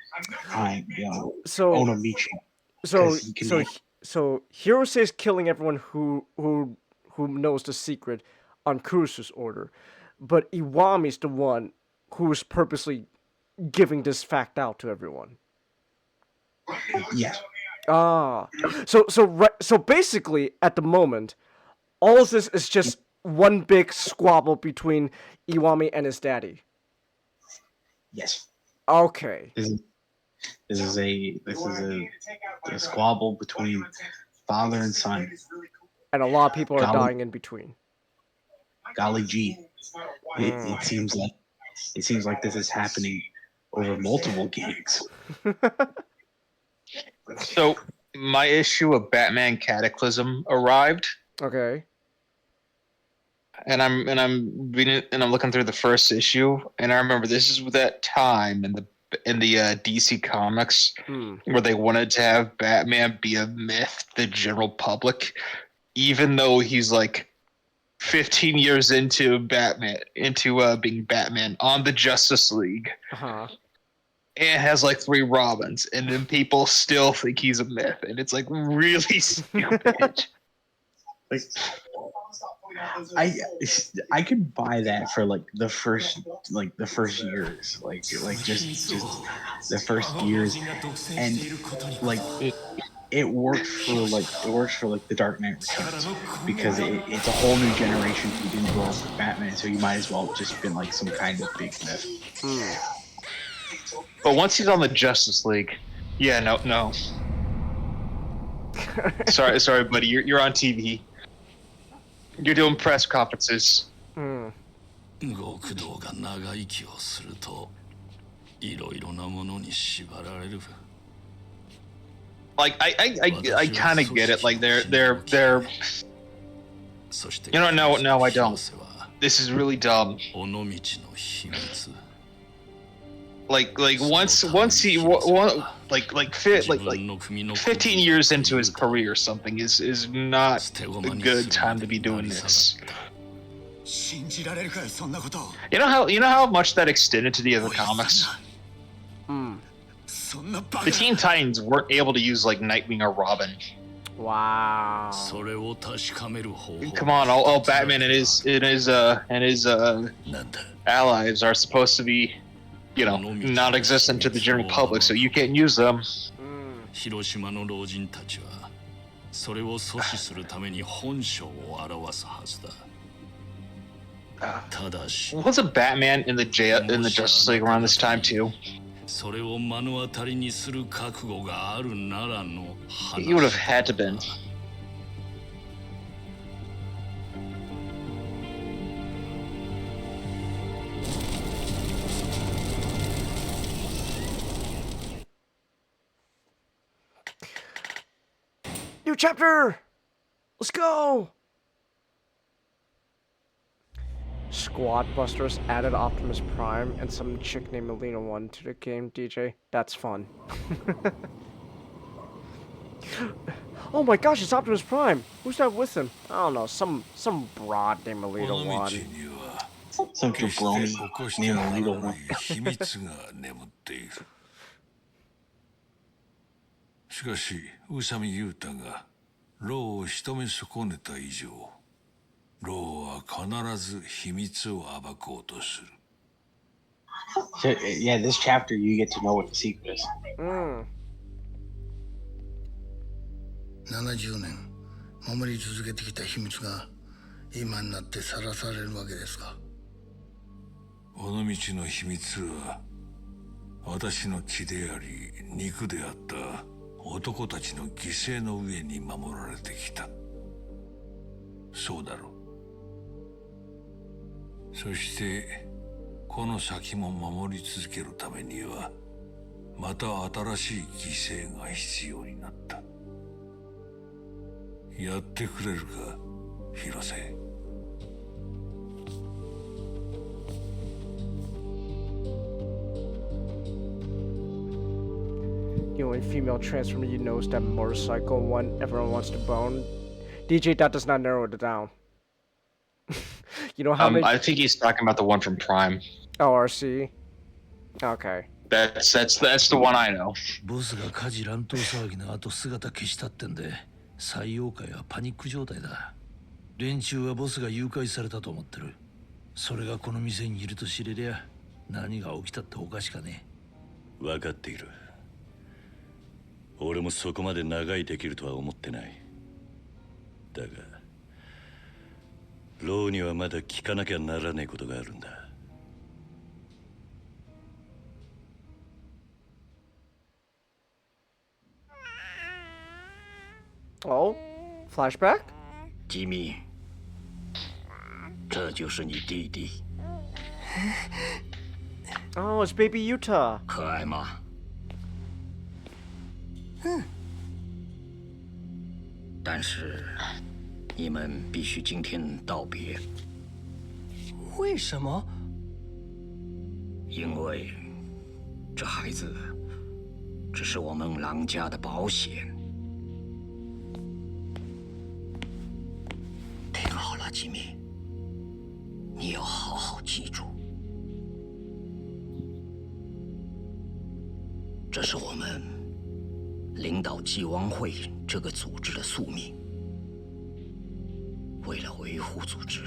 Onomichi. So Hirose is killing everyone who knows the secret on Kurusu's order, but Iwami's the one who's purposely giving this fact out to everyone. Yes. So basically, at the moment, all of this is just one big squabble between Iwami and his daddy. Yes. Okay. This is a squabble between father and son. And a lot of people are dying in between. Golly gee. It seems like this is happening over multiple games. So my issue of Batman Cataclysm arrived. Okay. And I'm reading it, and I'm looking through the first issue, and I remember this is that time in the DC Comics where they wanted to have Batman be a myth to the general public, even though he's like 15 years into being Batman on the Justice League. And has like 3 Robins, and then people still think he's a myth, and it's like really stupid. I could buy that for like the first years, like just the first years, and like it works for the Dark Knight Returns, because it's a whole new generation who didn't grow up with Batman, so you might as well have just been like some kind of big myth. But once he's on the Justice League, no. sorry, buddy, you're on TV. You're doing press conferences. Like I kind of get it. Like they're. No, I don't. This is really dumb. Like once he 15 years into his career or something is not a good time to be doing this. You know how much that extended to the other comics? The Teen Titans weren't able to use like Nightwing or Robin. Wow. Come on, all Batman and his allies are supposed to be, non-existent to the general public, so you can't use them. Wasn't Batman in the Justice League around this time too? He would have had to been. New chapter! Let's go! Squad Busters added Optimus Prime and some chick named Melina 1 to the game, DJ. That's fun. Oh my gosh, it's Optimus Prime. Who's that with him? I don't know. Some broad named Alita 尾 One. 道には Some 決して jabroni 起こして named はな Alita らな One. い秘密が眠っている。しかし宇佐美雄太がローを仕留め損ねた以上、ローは必ず秘密を暴こうとする。So, yeah, this chapter you get to know what the secret is. 70年守り続けてきた秘密が今になってさらされるわけですか。尾道の秘密は私の血であり肉であった男たちの犠牲の上に守られてきた。そうだろう。そしてこの先も守り続けるためにはまた新しい犠牲が必要になった。やってくれるか、広瀬。The only female transformer you know is that motorcycle one everyone wants to bone. DJ, that does not narrow it down. You know how many... I think he's talking about the one from Prime. Oh, RC? Okay. That's the one I know. ボスが火事乱闘騒ぎの後姿消したってんで、採用会はパニック状態だ。連中はボスが誘拐されたと思ってる。それがこの店にいると知れりゃ、何が起きたっておかしかねえ。分かっている。俺もそこまで長居できるとは思ってない。だがローにはまだ聞かなきゃならねえことがあるんだ。Oh? Flashback? 吉米，这就是你弟弟。Oh, it's baby Yuta. 可爱吗？但是你们必须今天道别。为什么？因为这孩子只是我们狼家的保险。听好了，吉米，你要好好记住，这是我们领导纪王会这个组织的宿命。为了维护组织，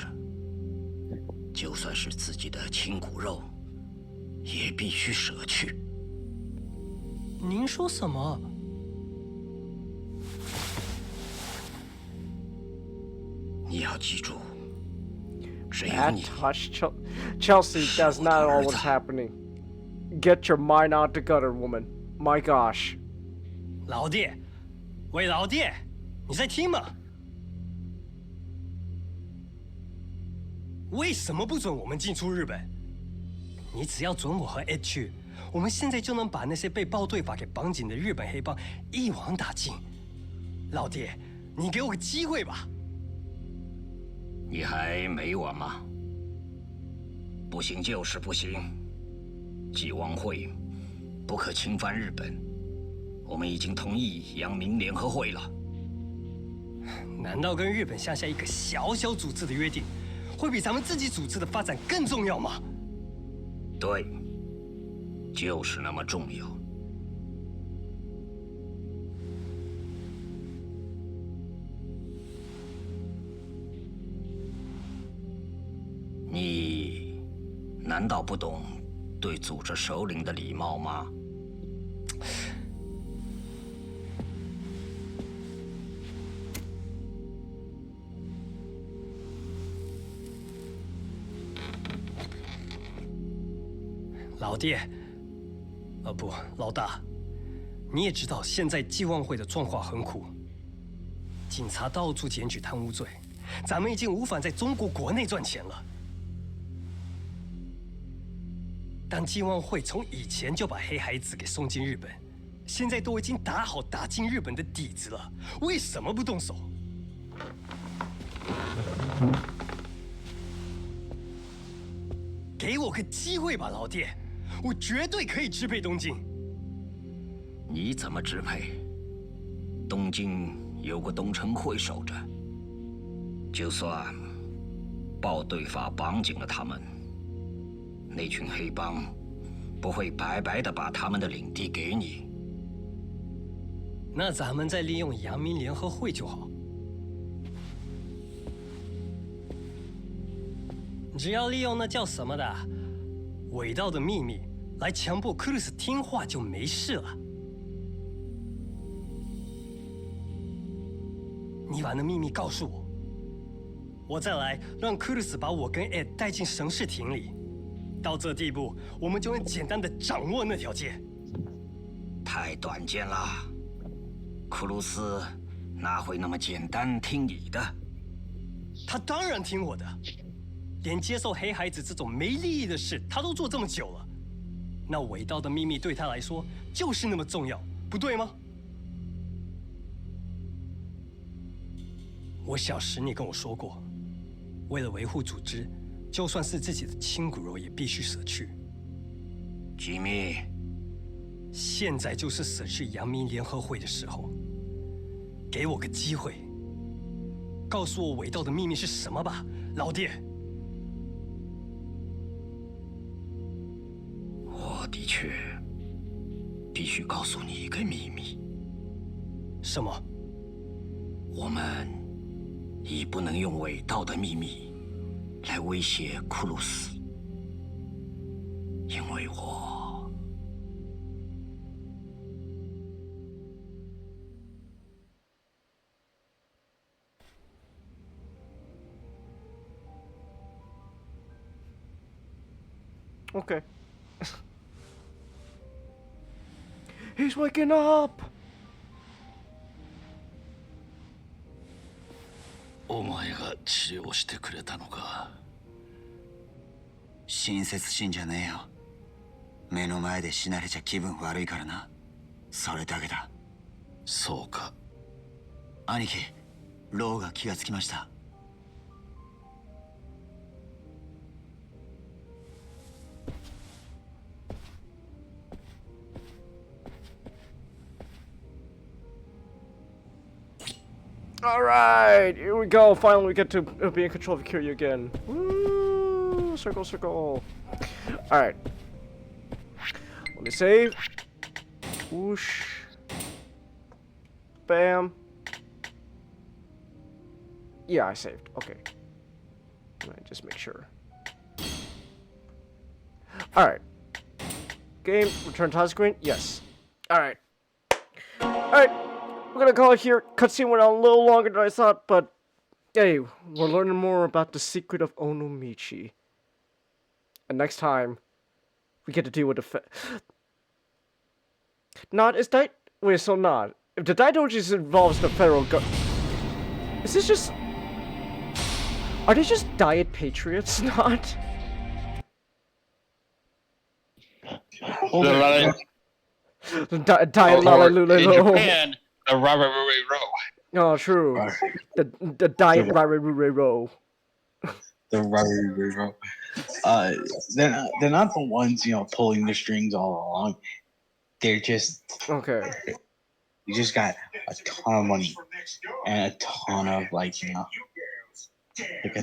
就算是自己的亲骨肉，也必须舍去。您说什么？你要记住，只有 That 你。 touch, Chelsea, that's not all what's happening. Get your mind out the gutter, woman. My gosh. 老弟，喂，老弟，你在听吗？为什么不准我们进出日本？你只要准我和 Ed 去，我们现在就能把那些被暴队法给绑紧的日本黑帮一网打尽。老弟，你给我个机会吧。你还没完吗？不行就是不行。纪王会不可侵犯日本，我们已经同意阳明联合会了。难道跟日本下一个小小组织的约定，会比咱们自己组织的发展更重要吗？对，就是那么重要。你难道不懂对组织首领的礼貌吗？老弟，不，老大，你也知道现在纪万会的状况很苦，警察到处检举贪污罪，咱们已经无法在中国国内赚钱了。但纪万会从以前就把黑孩子给送进日本，现在都已经打好打进日本的底子了，为什么不动手？给我个机会吧，老弟，我绝对可以支配东京。你怎么支配？东京有个东城会守着，就算暴对法绑紧了他们，那群黑帮不会白白的把他们的领地给你。那咱们再利用阳明联合会就好。只要利用那叫什么的伪道的秘密来强迫克鲁斯听话就没事了。你把那秘密告诉我，我再来让克鲁斯把我跟 Ed 带进神视亭里。到这地步，我们就能简单的掌握那条街。太短见了，库鲁斯哪会那么简单听你的？他当然听我的。连接受黑孩子这种没利益的事，他都做这么久了，那伪道的秘密对他来说就是那么重要，不对吗？我小时你跟我说过，为了维护组织，就算是自己的亲骨肉也必须舍去。吉米，现在就是舍去阳明联合会的时候，给我个机会，告诉我伪道的秘密是什么吧，老爹。我的确必须告诉你一个秘密。什么？我们已不能用伪道的秘密来威胁库鲁斯，因为我Okay. He's waking up! お前が治療してくれたのか。親切心じゃねえよ。目の前で死なれちゃ気分悪いからな。それだけだ。そうか。兄貴、ローが気がつきました。Alright, here we go. Finally, we get to be in control of Kiryu again. Woo! Circle, circle. Alright. Let me save. Whoosh. Bam. Yeah, I saved. Okay. Alright, just make sure. Alright. Game, return to screen? Yes. Alright. Alright. We're gonna call it here. Cutscene went on a little longer than I thought, but hey, we're learning more about the secret of Onomichi. And next time, we get to deal with the Not, is that... Wait, so not. If the Daidoji involves the federal is this just... Are they just diet patriots? Not? Oh, Diet in Lalulelo. Japan, the Rararararo. Oh, true. The diet Rararararo. The Rararararo. They're not the ones, pulling the strings all along. They're just... Okay. You just got a ton of money. And a ton of, a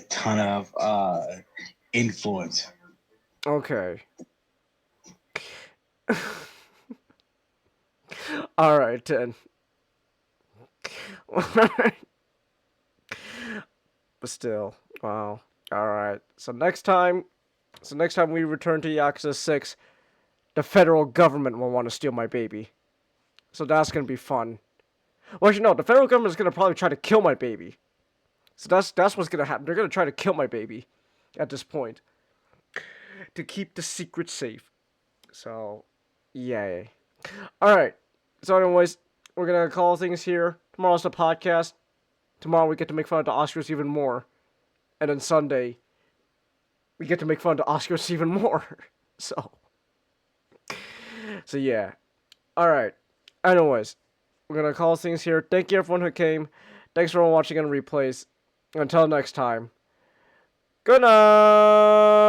ton of, influence. Okay. Alright, then. But still, wow. Alright. So next time we return to Yakuza 6, the federal government will want to steal my baby. So that's gonna be fun. Well, actually, no, the federal government is gonna probably try to kill my baby. So that's what's gonna happen. They're gonna try to kill my baby at this point. To keep the secret safe. So, yay. Alright. So anyways, we're gonna call things here. Tomorrow's the podcast. Tomorrow we get to make fun of the Oscars even more. And then Sunday, we get to make fun of the Oscars even more. So yeah. Alright. Anyways, we're gonna call things here. Thank you everyone who came. Thanks for watching and replays. Until next time. Good night!